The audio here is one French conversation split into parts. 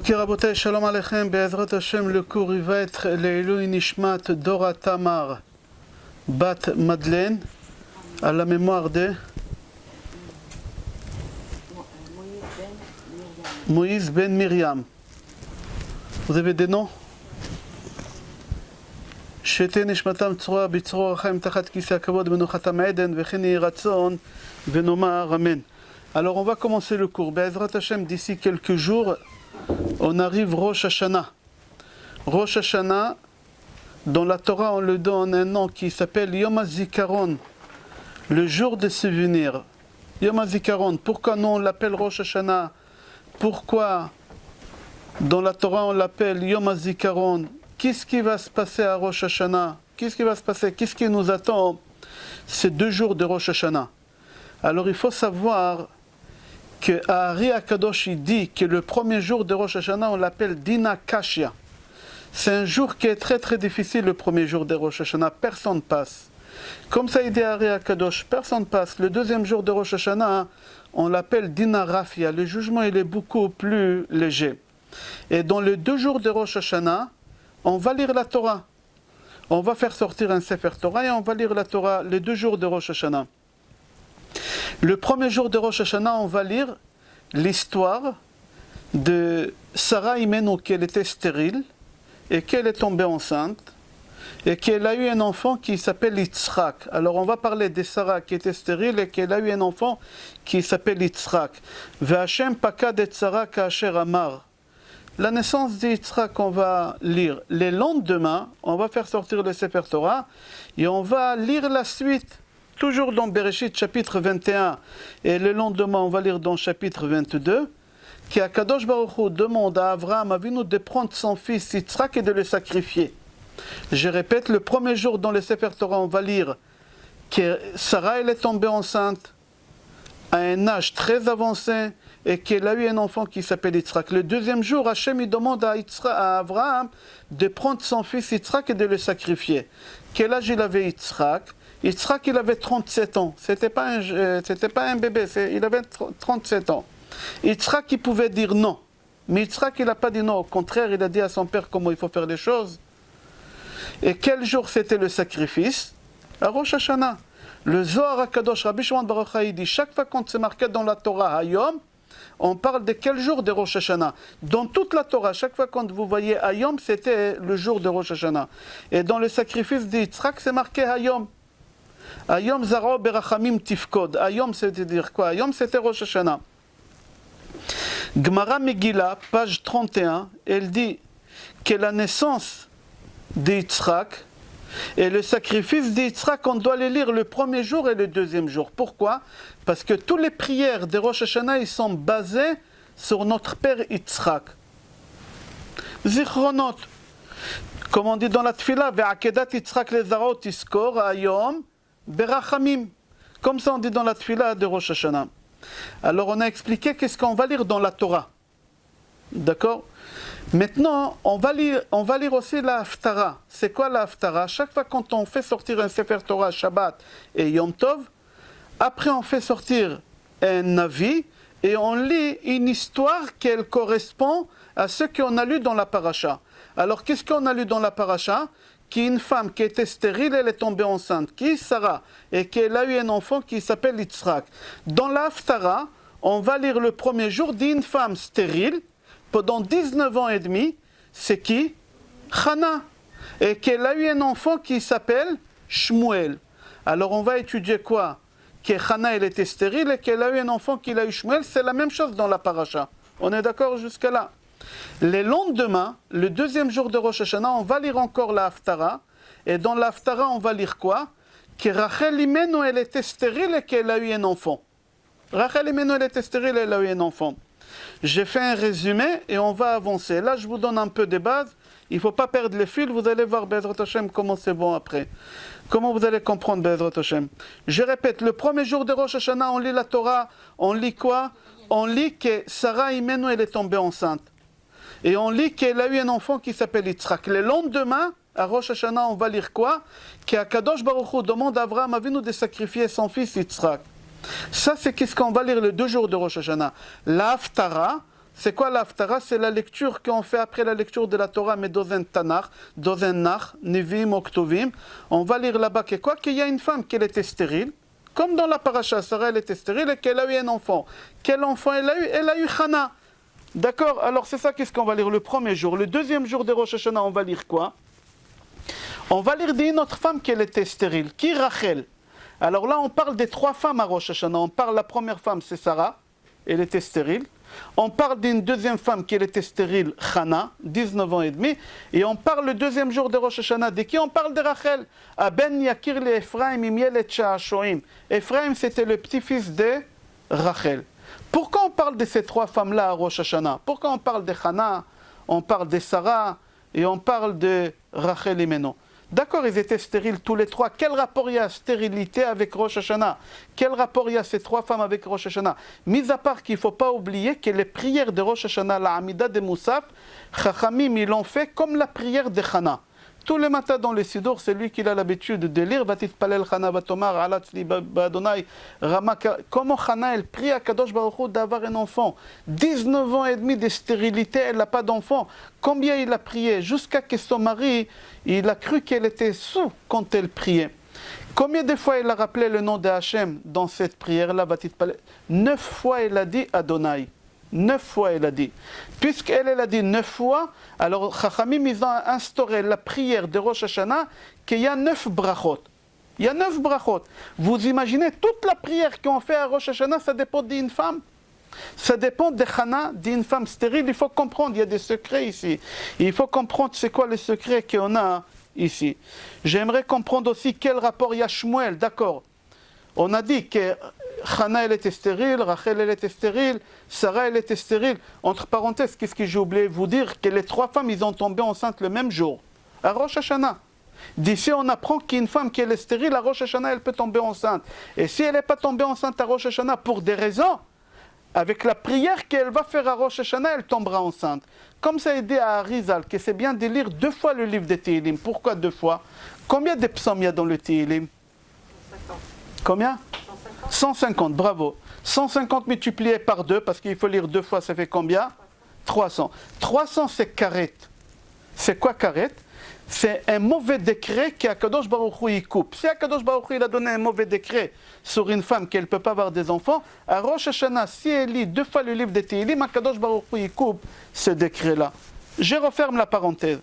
Ok, Rabotai, Shalom Aleichem, Be'ezrat Hashem, le cours il va être Le'ilui Nishmat Dora Tamar Bat Madeleine, à la mémoire de Moïse Ben Miriam. Vous avez des noms? Shete Nishmatam Tzroa Bitzroa Chaim Tachat Kisei Hakavod Benuchatam Eden Vechen Yehi Ratzon Venomar Amen. Alors on va commencer le cours. Be'ezrat Hashem, d'ici quelques jours, on arrive Rosh Hashanah. Rosh Hashanah, dans la Torah, on le donne un nom qui s'appelle Yom HaZikaron, le jour des souvenirs. Yom HaZikaron, pourquoi nous on l'appelle Rosh Hashanah? Pourquoi dans la Torah on l'appelle Yom HaZikaron? Qu'est-ce qui va se passer à Rosh Hashanah? Qu'est-ce qui va se passer? Qu'est-ce qui nous attend ces 2 jours de Rosh Hashanah? Alors il faut savoir que Ari Akadosh il dit que le premier jour de Rosh Hashanah on l'appelle Dina Kashya. C'est un jour qui est très très difficile, le premier jour de Rosh Hashanah, personne passe. Comme ça il dit Ari Akadosh, personne passe. Le deuxième jour de Rosh Hashanah, on l'appelle Dina Rafia. Le jugement il est beaucoup plus léger. Et dans les 2 jours de Rosh Hashanah, on va lire la Torah. On va faire sortir un Sefer Torah et on va lire la Torah les 2 jours de Rosh Hashanah. Le premier jour de Rosh Hashanah, on va lire l'histoire de Sarah Imenu, qu'elle était stérile et qu'elle est tombée enceinte et qu'elle a eu un enfant qui s'appelle Yitzhak. Alors on va parler de Sarah qui était stérile et qu'elle a eu un enfant qui s'appelle Yitzhak. Ve'Hashem pakad et Sarah ka'asher amar. La naissance d'Yitzhak, on va lire. Les lendemains, on va faire sortir le Sefer Torah et on va lire la suite. Toujours dans Bereshit chapitre 21 et le lendemain on va lire dans chapitre 22 qu'Akadosh Baruch Hu demande à Abraham Avinu de prendre son fils Yitzhak et de le sacrifier. Je répète, le premier jour dans le Sefer Torah on va lire que Sarah elle est tombée enceinte à un âge très avancé et qu'elle a eu un enfant qui s'appelle Yitzhak. Le deuxième jour, Hachem il demande à Abraham de prendre son fils Yitzhak et de le sacrifier. Quel âge il avait Yitzhak? Yitzhak il avait 37 ans, c'était pas un bébé, il avait 37 ans. Yitzhak il pouvait dire non, mais Yitzhak il n'a pas dit non, au contraire il a dit à son père comment il faut faire les choses. Et quel jour c'était le sacrifice? À Rosh Hashanah. Le Zohar HaKadosh, Rabbi Shimon Bar Yochai dit, chaque fois qu'on se marquait dans la Torah Hayom, on parle de quel jour de Rosh Hashanah? Dans toute la Torah, chaque fois quand vous voyez Hayom, c'était le jour de Rosh Hashanah. Et dans le sacrifice d'Yitzhak, c'est marqué Hayom. Hayom Zaro Berachamim Tifkod. Hayom, c'est-à-dire quoi? Hayom, c'était Rosh Hashanah. Gemara Megillah, page 31, elle dit que la naissance d'Yitzhak et le sacrifice d'Yitzhak, on doit les lire le premier jour et le deuxième jour. Pourquoi? Parce que toutes les prières de Rosh Hashanah, ils sont basées sur notre père Yitzhak. Zichronot. Comme on dit dans la Tfila, Ve'akedat Yitzhak lezarot iskor hayom berachamim. Comme ça on dit dans la Tfila de Rosh Hashanah. Alors on a expliqué qu'est-ce qu'on va lire dans la Torah. D'accord? Maintenant, on va lire aussi la Haftara. C'est quoi la Haftara? Chaque fois quand on fait sortir un Sefer Torah Shabbat et Yom Tov, après on fait sortir un Navi et on lit une histoire qui correspond à ce qu'on a lu dans la Paracha. Alors qu'est-ce qu'on a lu dans la Paracha? Qu'une femme qui était stérile, elle est tombée enceinte, qui est Sarah, et qu'elle a eu un enfant qui s'appelle Yitzhak. Dans la Haftara, on va lire le premier jour d'une femme stérile, pendant 19 ans et demi, c'est qui? Chana. Et qu'elle a eu un enfant qui s'appelle Shmuel. Alors on va étudier quoi? Que Chana elle était stérile et qu'elle a eu un enfant qui a eu Shmuel, c'est la même chose dans la paracha. On est d'accord jusqu'à là? Le lendemain, le deuxième jour de Rosh Hashanah, on va lire encore la Haftara. Et dans la Haftara, on va lire quoi? Que Rachel Imenu elle était stérile et qu'elle a eu un enfant. Rachel Imenu elle était stérile et elle a eu un enfant. J'ai fait un résumé et on va avancer. Là, je vous donne un peu des bases. Il ne faut pas perdre le fil. Vous allez voir, Be'ezrat Hashem, comment c'est bon après. Comment vous allez comprendre, Be'ezrat Hashem. Je répète, le premier jour de Rosh Hashanah, on lit la Torah. On lit quoi? On lit que Sarah Imenu, elle est tombée enceinte. Et on lit qu'elle a eu un enfant qui s'appelle Yitzhak. Le lendemain, à Rosh Hashanah, on va lire quoi? Qu'Akadosh Baruch Hu demande à Abraham Avinu de sacrifier son fils Yitzhak. Ça, c'est qu'est-ce qu'on va lire les 2 jours de Rosh Hashanah. La Haftara, C'est quoi la Haftara? C'est la lecture qu'on fait après la lecture de la Torah, mais dans un Tanakh, dans un Nach, Nevim, Oktovim. On va lire là-bas qu'il y a une femme qui était stérile, comme dans la paracha, Sarah elle était stérile et qu'elle a eu un enfant. Quel enfant elle a eu? Elle a eu Chana. D'accord? Alors c'est ça, qu'est-ce qu'on va lire le premier jour? Le deuxième jour de Rosh Hashanah, on va lire quoi? On va lire d'une autre femme qui était stérile, qui Rachel. Alors là, on parle des trois femmes à Rosh Hashanah. On parle, la première femme, c'est Sarah, elle était stérile. On parle d'une deuxième femme qui était stérile, Chana, 19 ans et demi. Et on parle le deuxième jour de Rosh Hashanah. De qui on parle? De Rachel. Aben Yakir le Ephraim imiel et Sha'ashoim. Ephraim, c'était le petit-fils de Rachel. Pourquoi on parle de ces trois femmes-là à Rosh Hashanah? Pourquoi on parle de Chana, on parle de Sarah et on parle de Rachel et Menon? D'accord, ils étaient stériles tous les trois. Quel rapport il y a stérilité avec Rosh Hashanah? Quel rapport il y a ces trois femmes avec Rosh Hashanah? Mis à part qu'il ne faut pas oublier que les prières de Rosh Hashanah, la Amida de Moussaf, Chachamim, ils l'ont fait comme la prière de Chana. Tous les matins dans les Sidour, c'est lui qui a l'habitude de lire Vatit Palel Chana Vatomar, Alatzli Badonai, Ramaka. Comment Chana, elle prie à Kadosh Baruch Hu d'avoir un enfant? 19 ans et demi de stérilité, elle n'a pas d'enfant. Combien il a prié? Jusqu'à que son mari, il a cru qu'elle était sous quand elle priait. Combien de fois il a rappelé le nom de Hachem dans cette prière-là, Vatit Palel? 9 fois il a dit Adonai. 9 fois elle a dit. Puisqu'elle a dit 9 fois, alors Chachamim, ils ont instauré la prière de Rosh Hashanah qu'il y a 9 brachot. Il y a 9 brachot. Vous imaginez, toute la prière qu'on fait à Rosh Hashanah, ça dépend d'une femme. Ça dépend de Chana, d'une femme stérile. Il faut comprendre, il y a des secrets ici. Il faut comprendre c'est quoi les secrets qu'on a ici. J'aimerais comprendre aussi quel rapport il y a Shmuel, d'accord. On a dit que Chana, elle était stérile, Rachel, elle était stérile, Sarah, elle était stérile. Entre parenthèses, qu'est-ce que j'ai oublié de vous dire? Que les trois femmes, ils ont tombé enceintes le même jour, à Rosh Hashanah. D'ici, on apprend qu'une femme qui est stérile, à Rosh Hashanah, elle peut tomber enceinte. Et si elle n'est pas tombée enceinte à Rosh Hashanah pour des raisons, avec la prière qu'elle va faire à Rosh Hashanah, elle tombera enceinte. Comme ça a dit à Arizal, que c'est bien de lire 2 fois le livre de Tehillim. Pourquoi 2 fois? Combien de psaumes il y a dans le Tehillim? 150. Combien? 150, bravo. 150 multiplié par 2, parce qu'il faut lire 2 fois, ça fait combien? 300. 300, c'est karet. C'est quoi karet? C'est un mauvais décret qu'Akadosh Baruch Hu il coupe. Si Akadosh Baruch Hu il a donné un mauvais décret sur une femme qu'elle ne peut pas avoir des enfants, à Rosh Hashanah, si elle lit 2 fois le livre de Tehillim, Akadosh Baruch Hu il coupe ce décret-là. Je referme la parenthèse.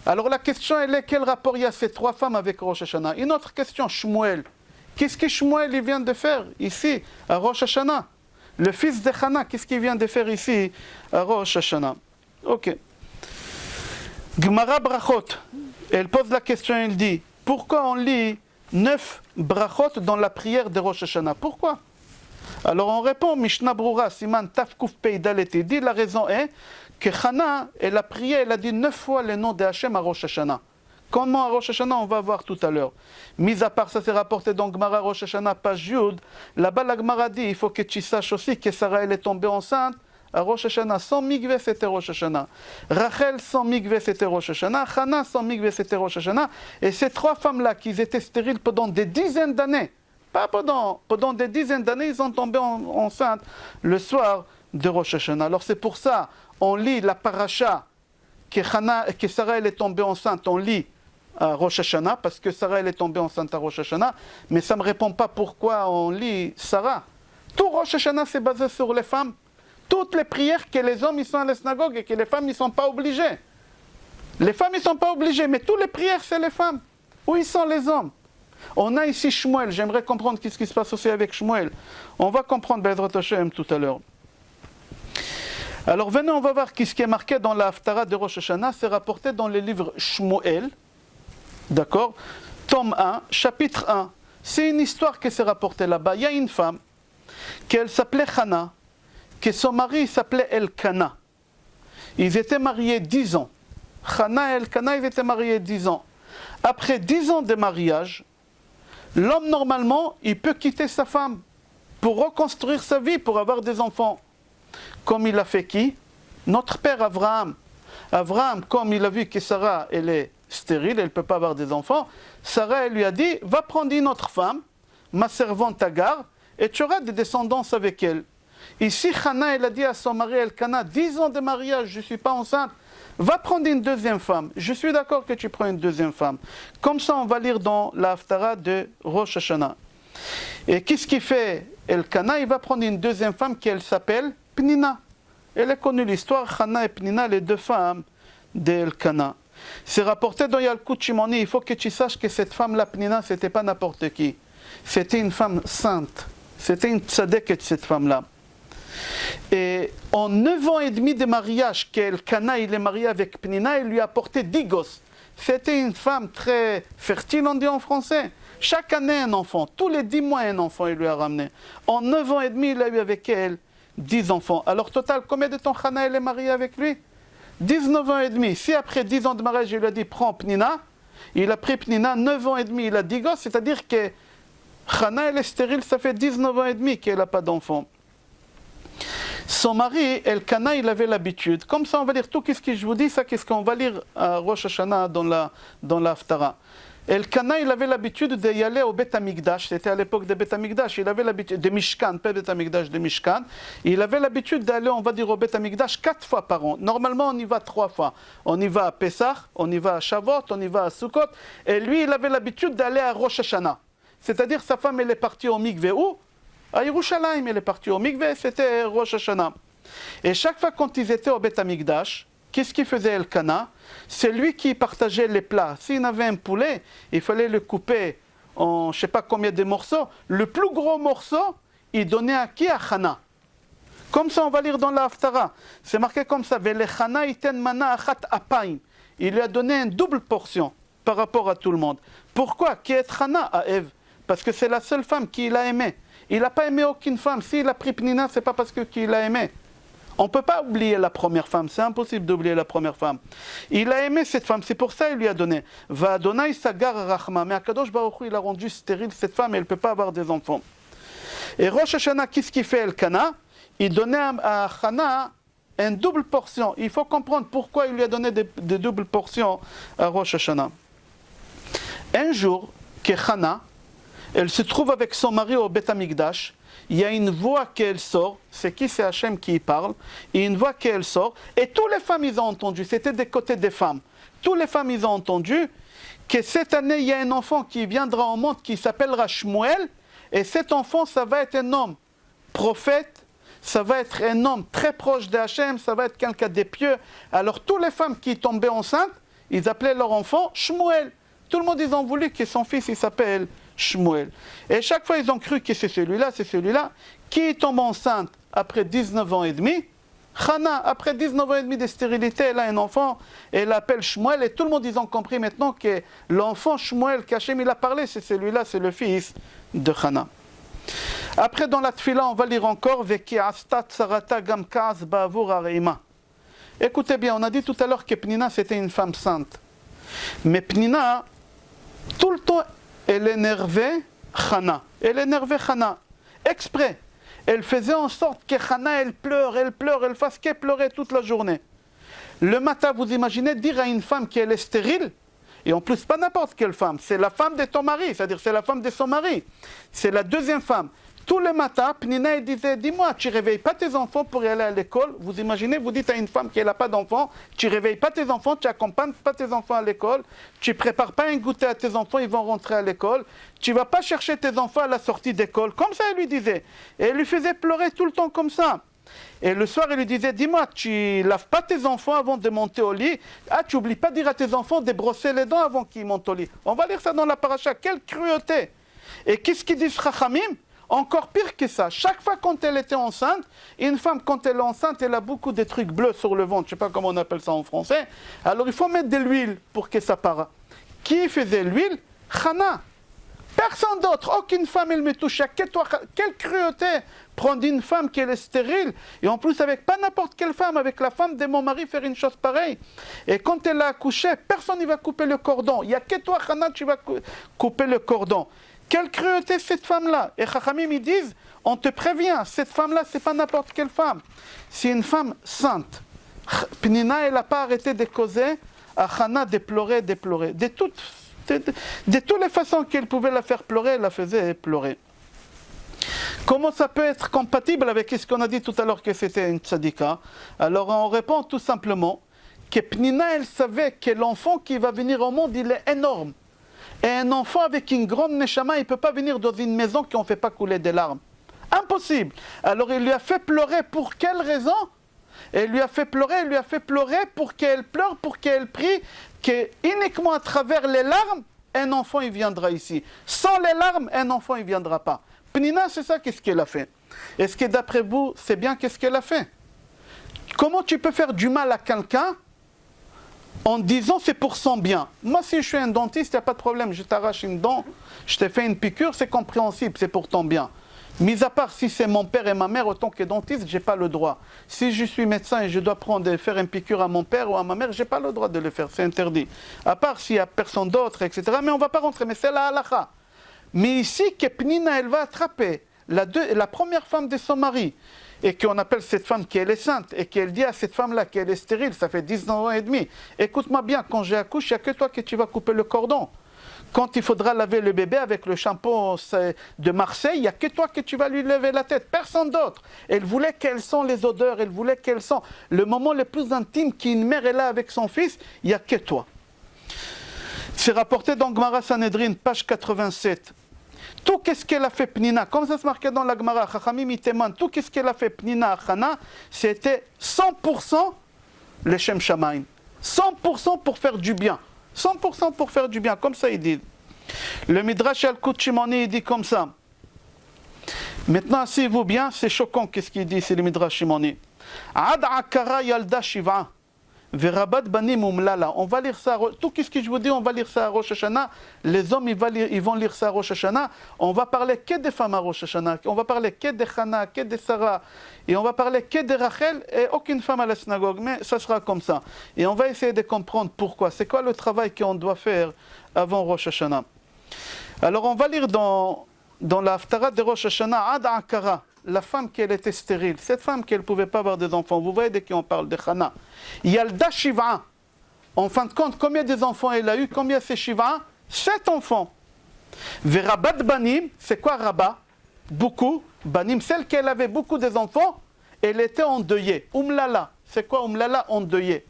Alors la question elle est, quel rapport il y a ces 3 femmes avec Rosh Hashanah? Une autre question, Shmuel. Qu'est-ce que Shmuel il vient de faire ici, à Rosh Hashanah? Le fils de Chana, qu'est-ce qu'il vient de faire ici, à Rosh Hashanah? Ok. Gemara Brachot, elle pose la question, elle dit, pourquoi on lit 9 brachot dans la prière de Rosh Hashanah? Pourquoi? Alors on répond, Mishnah Brura, Siman Tafkuf Peidalet, il dit, la raison est que Chana, elle a prié, elle a dit 9 fois le nom de Hachem à Rosh Hashanah. Comment à Rosh Hashanah, on va voir tout à l'heure. Mis à part, ça s'est rapporté dans Gemara Rosh Hashanah, page Yud. Là-bas, la Gemara dit, il faut que tu saches aussi que Sarah, elle est tombée enceinte à Rosh Hashanah. Sans migvé, c'était Rosh Hashanah. Rachel, sans migvé, c'était Rosh Hashanah. Chana, sans migvé, c'était Rosh Hashanah. Et ces 3 femmes-là, qui étaient stériles pendant des dizaines d'années, pas pendant des dizaines d'années, ils sont tombés enceintes le soir de Rosh Hashanah. Alors c'est pour ça, on lit la paracha, que Sarah, elle est tombée enceinte, on lit à Rosh Hashanah, parce que Sarah elle est tombée enceinte à Rosh Hashanah, mais ça ne me répond pas pourquoi on lit Sarah. Tout Rosh Hashanah c'est basé sur les femmes. Toutes les prières que les hommes ils sont à la synagogue et que les femmes ils ne sont pas obligées. Les femmes ils ne sont pas obligées, mais toutes les prières c'est les femmes. Où ils sont les hommes? On a ici Shmuel, j'aimerais comprendre ce qui se passe aussi avec Shmuel. On va comprendre Bezrat Hashem tout à l'heure. Alors venez, on va voir ce qui est marqué dans la Haftara de Rosh Hashanah, c'est rapporté dans les livres Shmuel. D'accord? Tome 1, chapitre 1. C'est une histoire qui s'est rapportée là-bas. Il y a une femme, qu'elle s'appelait Chana, que son mari s'appelait Elkana. Ils étaient mariés 10 ans. Chana et Elkana, ils étaient mariés 10 ans. Après 10 ans de mariage, l'homme, normalement, il peut quitter sa femme pour reconstruire sa vie, pour avoir des enfants. Comme il a fait qui? Notre père Abraham. Abraham, comme il a vu que Sarah, elle est stérile, elle ne peut pas avoir des enfants, Sarah elle lui a dit, va prendre une autre femme, ma servante Agar, et tu auras des descendances avec elle. Ici, Hana, elle a dit à son mari Elkana, 10 ans de mariage, je ne suis pas enceinte. Va prendre une deuxième femme. Je suis d'accord que tu prends une deuxième femme. Comme ça, on va lire dans la Haftara de Rosh Hashanah. Et qu'est-ce qu'il fait Elkana? Il va prendre une deuxième femme qui elle s'appelle Pnina. Elle est connue l'histoire, Hana et Pnina, les deux femmes d'Elkana. C'est rapporté dans Yalkut Shimoni. Il faut que tu saches que cette femme-là, Pnina, c'était pas n'importe qui. C'était une femme sainte. C'était une tzadeket, cette femme-là. Et en 9 ans et demi de mariage qu'Elkana il est marié avec Pnina, il lui a apporté 10 gosses. C'était une femme très fertile, on dit en français. Chaque année un enfant, tous les 10 mois un enfant il lui a ramené. En 9 ans et demi, il a eu avec elle 10 enfants. Alors total, combien de temps Hana elle est mariée avec lui? 19 ans et demi. Si après 10 ans de mariage, il lui a dit prends Pnina, il a pris Pnina, 9 ans et demi, il a 10 gosses, c'est-à-dire que Hana elle est stérile, ça fait 19 ans et demi qu'elle n'a pas d'enfant. Son mari, Elkana, il avait l'habitude. Comme ça, on va lire tout ce que je vous dis, ça, qu'est-ce qu'on va lire à Rosh Hashanah dans la Haftara. Elkana, il avait l'habitude d'y aller au Beth Amikdash. C'était à l'époque de Beth Amikdash. Il avait l'habitude, de Mishkan, pas Beth Amikdash, de Mishkan. Il avait l'habitude d'aller, on va dire, au Beth Amikdash 4 fois par an. Normalement, on y va 3 fois. On y va à Pessah, on y va à Shavuot, on y va à Sukkot. Et lui, il avait l'habitude d'aller à Rosh Hashanah. C'est-à-dire, sa femme, elle est partie au Mikveh où? À Yerushalayim, elle est partie au Mikveh, c'était Rosh Hashanah. Et chaque fois quand ils étaient au Beth Amikdash, qu'est-ce qu'il faisait Elkana? C'est lui qui partageait les plats. S'il avait un poulet, il fallait le couper en je ne sais pas combien de morceaux. Le plus gros morceau, il donnait à qui? À Hana. Comme ça, on va lire dans la Haftara. C'est marqué comme ça. Velechana iten mana achat apaim. Il lui a donné une double portion par rapport à tout le monde. Pourquoi? Qui est Hana à Ève? Parce que c'est la seule femme qu'il a aimée. Il n'a pas aimé aucune femme. S'il a pris Pnina, ce n'est pas parce qu'il a aimé. On ne peut pas oublier la première femme. C'est impossible d'oublier la première femme. Il a aimé cette femme. C'est pour ça qu'il lui a donné. Va Adonai sagar rachma. Mais Akadosh Baruch Hu, il a rendu stérile cette femme et elle ne peut pas avoir des enfants. Et Rosh Hashanah, qu'est-ce qu'il fait Elkana? Il donnait à Hana une double portion. Il faut comprendre pourquoi il lui a donné des doubles portions à Rosh Hashanah. Un jour, que Hana, elle se trouve avec son mari au Beth Amikdash. Il y a une voix qui sort, c'est qui? C'est Hachem qui parle, et une voix qui sort, et toutes les femmes ils ont entendu, c'était des côtés des femmes. Toutes les femmes ils ont entendu que cette année il y a un enfant qui viendra au monde qui s'appellera Shmuel, et cet enfant ça va être un homme prophète, ça va être un homme très proche de Hachem, ça va être quelqu'un de pieux. Alors toutes les femmes qui tombaient enceintes, ils appelaient leur enfant Shmuel. Tout le monde ils ont voulu que son fils il s'appelle Shmuel. Et chaque fois, ils ont cru que c'est celui-là, c'est celui-là. Qui tombe enceinte après 19 ans et demi? Hana, après 19 ans et demi de stérilité, elle a un enfant, et elle l'appelle Shmuel, et tout le monde, ils ont compris maintenant que l'enfant Shmuel, qu'Hachem il a parlé, c'est celui-là, c'est le fils de Hana. Après, dans la Tfila, on va lire encore Veki astat sarata gam kaas ba'avur hareima. Écoutez bien, on a dit tout à l'heure que Pnina, c'était une femme sainte. Mais Pnina, tout le temps, elle énervait Hana. Elle énervait Hana. Exprès. Elle faisait en sorte que Hana, elle pleure, elle fasse qu'elle pleurait toute la journée. Le matin, vous imaginez dire à une femme qu'elle est stérile, et en plus, pas n'importe quelle femme, c'est la femme de ton mari, c'est-à-dire c'est la femme de son mari. C'est la deuxième femme. Tous les matins, Pnina disait, dis-moi, tu ne réveilles pas tes enfants pour y aller à l'école? Vous imaginez, vous dites à une femme qui n'a pas d'enfants, tu ne réveilles pas tes enfants, tu n'accompagnes pas tes enfants à l'école, tu ne prépares pas un goûter à tes enfants, ils vont rentrer à l'école, tu ne vas pas chercher tes enfants à la sortie d'école. Comme ça, elle lui disait. Et elle lui faisait pleurer tout le temps comme ça. Et le soir, elle lui disait, dis-moi, tu laves pas tes enfants avant de monter au lit? Ah, tu n'oublies pas de dire à tes enfants de brosser les dents avant qu'ils montent au lit. On va lire ça dans la paracha. Quelle cruauté! Et qu'est-ce qu'ils disent Chachamim? Encore pire que ça, chaque fois quand elle était enceinte, une femme quand elle est enceinte, elle a beaucoup de trucs bleus sur le ventre, je ne sais pas comment on appelle ça en français, alors il faut mettre de l'huile pour que ça parte. Qui faisait l'huile? Hana. Personne d'autre, aucune femme elle me touche. Quelle cruauté prendre une femme qui est stérile, et en plus avec pas n'importe quelle femme, avec la femme de mon mari faire une chose pareille. Et quand elle a accouché, personne ne va couper le cordon. Il n'y a que toi, Hana, tu vas couper le cordon. Quelle cruauté cette femme-là! Et Chachamim ils disent, on te prévient, cette femme-là, c'est pas n'importe quelle femme. C'est une femme sainte. Pnina, elle n'a pas arrêté de causer à Hana de pleurer. De toutes les façons qu'elle pouvait la faire pleurer, elle la faisait pleurer. Comment ça peut être compatible avec ce qu'on a dit tout à l'heure que c'était une tzadika? Alors on répond tout simplement que Pnina, elle savait que l'enfant qui va venir au monde, il est énorme. Et un enfant avec une grande neshama, il ne peut pas venir dans une maison qui ne fait pas couler des larmes. Impossible. Alors il lui a fait pleurer pour quelle raison? Et il lui a fait pleurer pour qu'elle pleure, pour qu'elle prie, que uniquement à travers les larmes, un enfant il viendra ici. Sans les larmes, un enfant il ne viendra pas. Pnina, c'est ça, qu'est-ce qu'elle a fait? Est-ce que d'après vous, c'est bien qu'est-ce qu'elle a fait? Comment tu peux faire du mal à quelqu'un en disant c'est pour son bien? Moi, si je suis un dentiste, il n'y a pas de problème, je t'arrache une dent, je t'ai fait une piqûre, c'est compréhensible, c'est pour ton bien. Mis à part si c'est mon père et ma mère, autant que dentiste, je n'ai pas le droit. Si je suis médecin et je dois faire une piqûre à mon père ou à ma mère, je n'ai pas le droit de le faire, c'est interdit. À part s'il n'y a personne d'autre, etc. Mais on ne va pas rentrer, mais c'est la halakha. Mais ici, que Pnina, elle va attraper la première femme de son mari, et qu'on appelle cette femme qu'elle est sainte, et qu'elle dit à cette femme-là qu'elle est stérile, ça fait 10 ans et demi. Écoute-moi bien, quand j'ai accouché, il n'y a que toi que tu vas couper le cordon. Quand il faudra laver le bébé avec le shampoing de Marseille, il n'y a que toi que tu vas lui lever la tête, personne d'autre. Elle voulait qu'elles sentent les odeurs, elle voulait qu'elles sentent le moment le plus intime qu'une mère est là avec son fils, il n'y a que toi. C'est rapporté dans Gemara Sanhedrin, page 87. Tout ce qu'elle a fait Pnina, comme ça se marquait dans la Gemara, Chachamim iteman, tout ce qu'elle a fait Pnina à Chana, c'était 100% le Shem Shamaim. 100% pour faire du bien. 100% pour faire du bien, comme ça il dit. Le Midrash Al-Kut Shimoni, il dit comme ça. Maintenant, asseyez-vous bien, c'est choquant qu'est-ce qu'il dit, c'est le Midrash Shimoni. Ad akara yalda shiva. Verabat banim umlala. On va lire ça, tout ce que je vous dis, on va lire ça à Rosh Hashanah. Les hommes, ils vont lire ça à Rosh Hashanah. On va parler que des femmes à Rosh Hashanah. On va parler que de Hannah, que de Sarah. Et on va parler que de Rachel et aucune femme à la synagogue. Mais ça sera comme ça. Et on va essayer de comprendre pourquoi. C'est quoi le travail qu'on doit faire avant Rosh Hashanah. Alors on va lire dans la Haftarah de Rosh Hashanah, Ad Akara. La femme qui était stérile, cette femme qui ne pouvait pas avoir des enfants, vous voyez de qui on parle, de Hannah. Yalda Shiva. En fin de compte, combien des enfants elle a eu? Combien c'est Shiva? 7 enfants. Verabat Banim, c'est quoi Rabat? Beaucoup. Banim, celle qui avait beaucoup des enfants, elle était endeuillée. Umlala, c'est quoi Umlala? Endeuillée.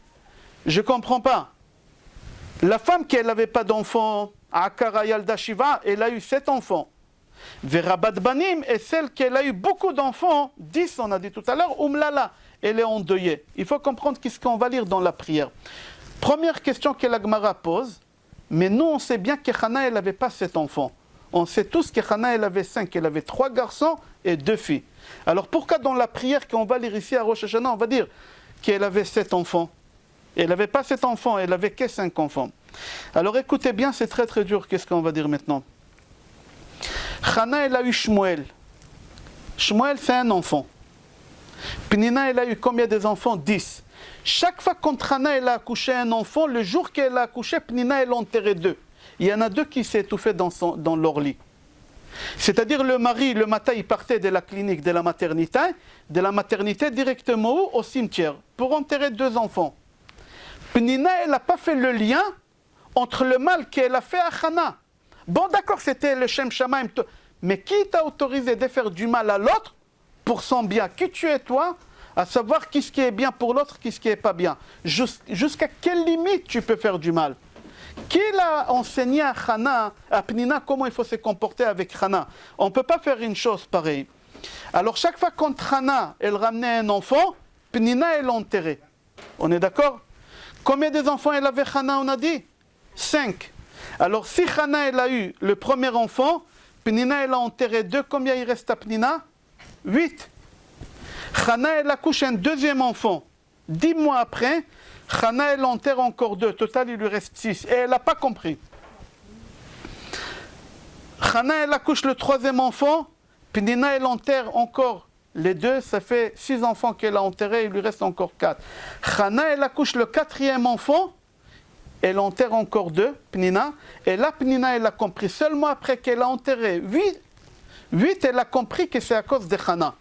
Je ne comprends pas. La femme qui n'avait pas d'enfants, Akara Yalda Shiva, elle a eu 7 enfants. Verabat Banim est celle qui a eu beaucoup d'enfants, 10 on a dit tout à l'heure, Umlala, elle est endeuillée. Il faut comprendre ce qu'on va lire dans la prière. Première question que la Gemara pose, mais nous on sait bien que Hannah elle n'avait pas 7 enfants. On sait tous que Hannah elle avait 5, elle avait 3 garçons et 2 filles. Alors pourquoi dans la prière qu'on va lire ici à Rosh Hashanah, on va dire qu'elle avait 7 enfants? Elle n'avait pas 7 enfants, elle n'avait que 5 enfants. Alors écoutez bien, c'est très très dur, qu'est-ce qu'on va dire maintenant? Hannah, elle a eu Shmuel. Shmuel, c'est un enfant. Pnina, elle a eu combien des enfants? 10. Chaque fois quand Hannah, elle a accouché un enfant, le jour qu'elle a accouché, Pnina, elle a enterré 2. Il y en a 2 qui s'est étouffé dans leur lit. C'est-à-dire le mari, le matin, il partait de la clinique, de la maternité directement au cimetière, pour enterrer 2 enfants. Pnina, elle n'a pas fait le lien entre le mal qu'elle a fait à Hannah. Bon, d'accord, c'était le Shem Shamaim, mais qui t'a autorisé de faire du mal à l'autre pour son bien? Qui tu es toi à savoir qu'est-ce qui est bien pour l'autre, qu'est-ce qui n'est pas bien? Jusqu'à quelle limite tu peux faire du mal? Qui l'a enseigné à Hannah, à Pnina, comment il faut se comporter avec Hannah? On ne peut pas faire une chose pareille. Alors chaque fois quand Hannah, elle ramenait un enfant, Pnina, elle l'enterrait. On est d'accord? Combien des enfants elle avait Hannah, on a dit? 5. Alors si Hannah elle a eu le premier enfant, Pnina elle a enterré 2, combien il reste à Pnina? 8. Hannah elle accouche un deuxième enfant. 10 mois après, Hannah elle enterre encore 2. Total il lui reste 6. Et elle n'a pas compris. Hannah elle accouche le troisième enfant, Pnina elle enterre encore les 2, ça fait 6 enfants qu'elle a enterrés, il lui reste encore 4. Hannah elle accouche le quatrième enfant, elle enterre encore 2, Pnina, et là Pnina elle a compris, seulement après qu'elle a enterré 8, elle a compris que c'est à cause de Hannah.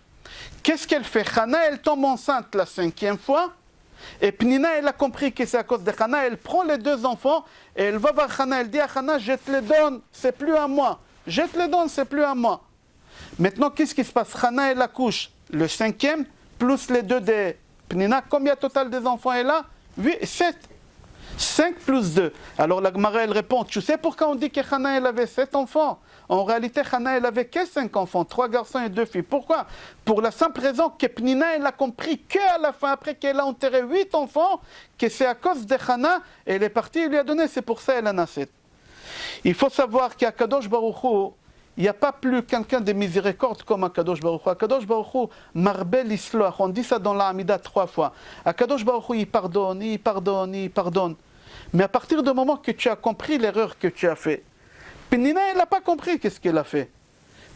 Qu'est-ce qu'elle fait? Hannah elle tombe enceinte la 5e fois, et Pnina elle a compris que c'est à cause de Hannah, elle prend les 2 enfants, et elle va voir Hannah, elle dit à Hannah, je te les donne, c'est plus à moi, je te les donne, c'est plus à moi. Maintenant, qu'est-ce qui se passe? Hana, elle accouche le 5e, plus les 2 des Pnina. Combien total des enfants est là? 8, 7. 5 plus 2. Alors la Gemara, elle répond, tu sais pourquoi on dit que Hana, elle avait 7 enfants? En réalité, Hana, elle avait que 5 enfants, 3 garçons et 2 filles. Pourquoi? Pour la simple raison que Pnina, elle a compris qu'à la fin, après qu'elle a enterré 8 enfants, que c'est à cause de Hana, elle est partie, elle lui a donné, c'est pour ça qu'elle en a 7. Il faut savoir qu'à Kadosh Baruch Hu, il n'y a pas plus quelqu'un de miséricorde comme Akadosh Baruch Hu. Akadosh Baruch Hu, marbel isloach. On dit ça dans la Hamida 3 fois. Akadosh Baruch Hu, il pardonne, il pardonne, il pardonne. Mais à partir du moment que tu as compris l'erreur que tu as fait, Penina, elle n'a pas compris qu'est-ce qu'elle a fait.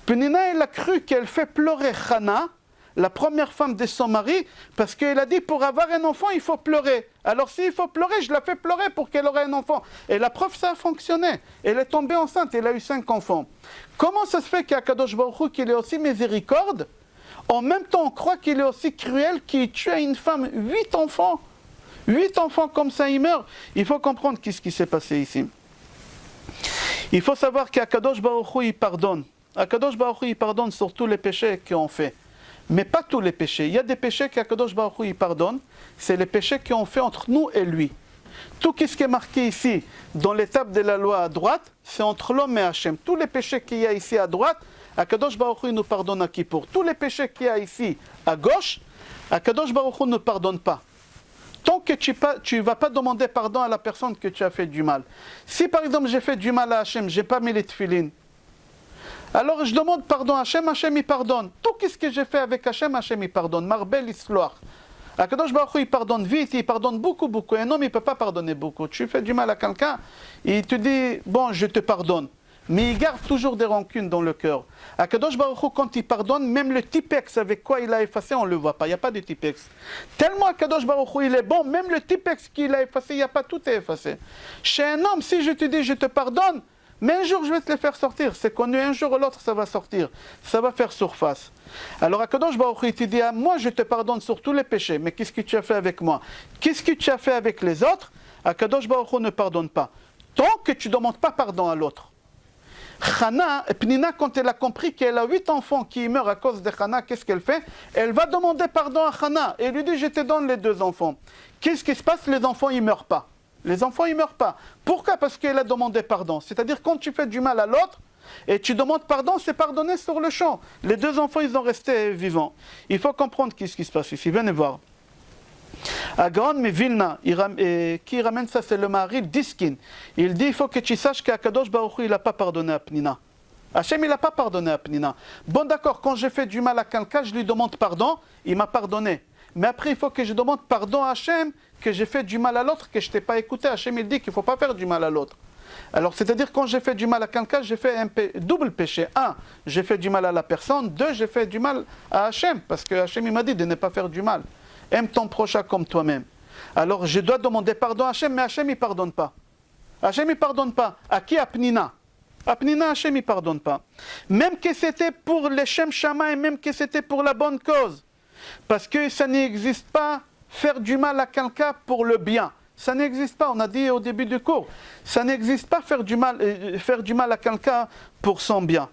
Penina, elle a cru qu'elle fait pleurer Hana, la première femme de son mari, parce qu'elle a dit pour avoir un enfant, il faut pleurer. Alors s'il faut pleurer, je la fais pleurer pour qu'elle aurait un enfant. Et la preuve, ça a fonctionné. Elle est tombée enceinte, elle a eu 5 enfants. Comment ça se fait qu'Akadosh Baruch Hu, qu'il est aussi miséricorde, en même temps on croit qu'il est aussi cruel, qu'il tue à une femme 8 enfants. 8 enfants comme ça, ils meurent. Il faut comprendre qu'est-ce qui s'est passé ici. Il faut savoir qu'Akadosh Baruch Hu, il pardonne. Akadosh Baruch Hu, il pardonne sur tous les péchés qu'on fait. Mais pas tous les péchés. Il y a des péchés qu'Akadosh Baruch Hu, il pardonne. C'est les péchés qu'on fait entre nous et lui. Tout ce qui est marqué ici, dans l'étape de la loi à droite, c'est entre l'homme et Hachem. Tous les péchés qu'il y a ici à droite, Akadosh Baruch Hu nous pardonne à Kippour. Tous les péchés qu'il y a ici à gauche, Akadosh Baruch Hu ne pardonne pas. Tant que tu ne vas pas demander pardon à la personne que tu as fait du mal. Si par exemple j'ai fait du mal à Hachem, je n'ai pas mis les tefilines, alors je demande pardon à Hachem, Hachem il pardonne. Tout ce que j'ai fait avec Hachem, Hachem il pardonne. Marbel isloach. Akadosh Baruch Hu, il pardonne vite, il pardonne beaucoup. Un homme, il ne peut pas pardonner beaucoup. Tu fais du mal à quelqu'un, il te dit, bon, je te pardonne. Mais il garde toujours des rancunes dans le cœur. Akadosh Baruch Hu, quand il pardonne, même le tipex avec quoi il a effacé, on ne le voit pas. Il n'y a pas de tipex. Tellement Akadosh Baruch Hu, il est bon, même le tipex qu'il a effacé, il n'y a pas, tout est effacé. Chez un homme, si je te dis, je te pardonne, mais un jour, je vais te les faire sortir. C'est connu, un jour ou l'autre, ça va sortir. Ça va faire surface. Alors, Akadosh Baruch Hu, il te dit, moi, je te pardonne sur tous les péchés. Mais qu'est-ce que tu as fait avec moi? Qu'est-ce que tu as fait avec les autres? Akadosh Baruch Hu ne pardonne pas. Tant que tu ne demandes pas pardon à l'autre. Hana, Pnina, quand elle a compris qu'elle a 8 enfants qui meurent à cause de Hana, qu'est-ce qu'elle fait? Elle va demander pardon à Hana. Et elle lui dit, je te donne les 2 enfants. Qu'est-ce qui se passe? Les enfants, ils ne meurent pas. Les enfants, ils ne meurent pas. Pourquoi? Parce qu'elle a demandé pardon. C'est-à-dire, quand tu fais du mal à l'autre, et tu demandes pardon, c'est pardonner sur le champ. Les 2 enfants, ils ont resté vivants. Il faut comprendre ce qui se passe ici. Venez voir. Agron Mevilna, qui ramène ça, c'est le mari Diskin. Il dit, il faut que tu saches qu'Akadosh Baruch Hu, il n'a pas pardonné à Pnina. Hachem, il n'a pas pardonné à Pnina. Bon, d'accord, quand j'ai fait du mal à quelqu'un, je lui demande pardon, il m'a pardonné. Mais après, il faut que je demande pardon à Hachem, que j'ai fait du mal à l'autre, que je ne t'ai pas écouté. Hachem, il dit qu'il ne faut pas faire du mal à l'autre. Alors, c'est-à-dire, quand j'ai fait du mal à quelqu'un, j'ai fait un double péché. 1, j'ai fait du mal à la personne. 2, j'ai fait du mal à Hachem, parce que Hachem, il m'a dit de ne pas faire du mal. Aime ton prochain comme toi-même. Alors, je dois demander pardon à Hachem, mais Hachem, il ne pardonne pas. Hachem, il ne pardonne pas. À qui? À Pnina. À Pnina, Hachem, il ne pardonne pas. Même que c'était pour les Shem Shamaï, même que c'était pour la bonne cause. Parce que ça n'existe pas faire du mal à quelqu'un pour le bien. Ça n'existe pas, on a dit au début du cours. Ça n'existe pas faire du mal à quelqu'un pour son bien.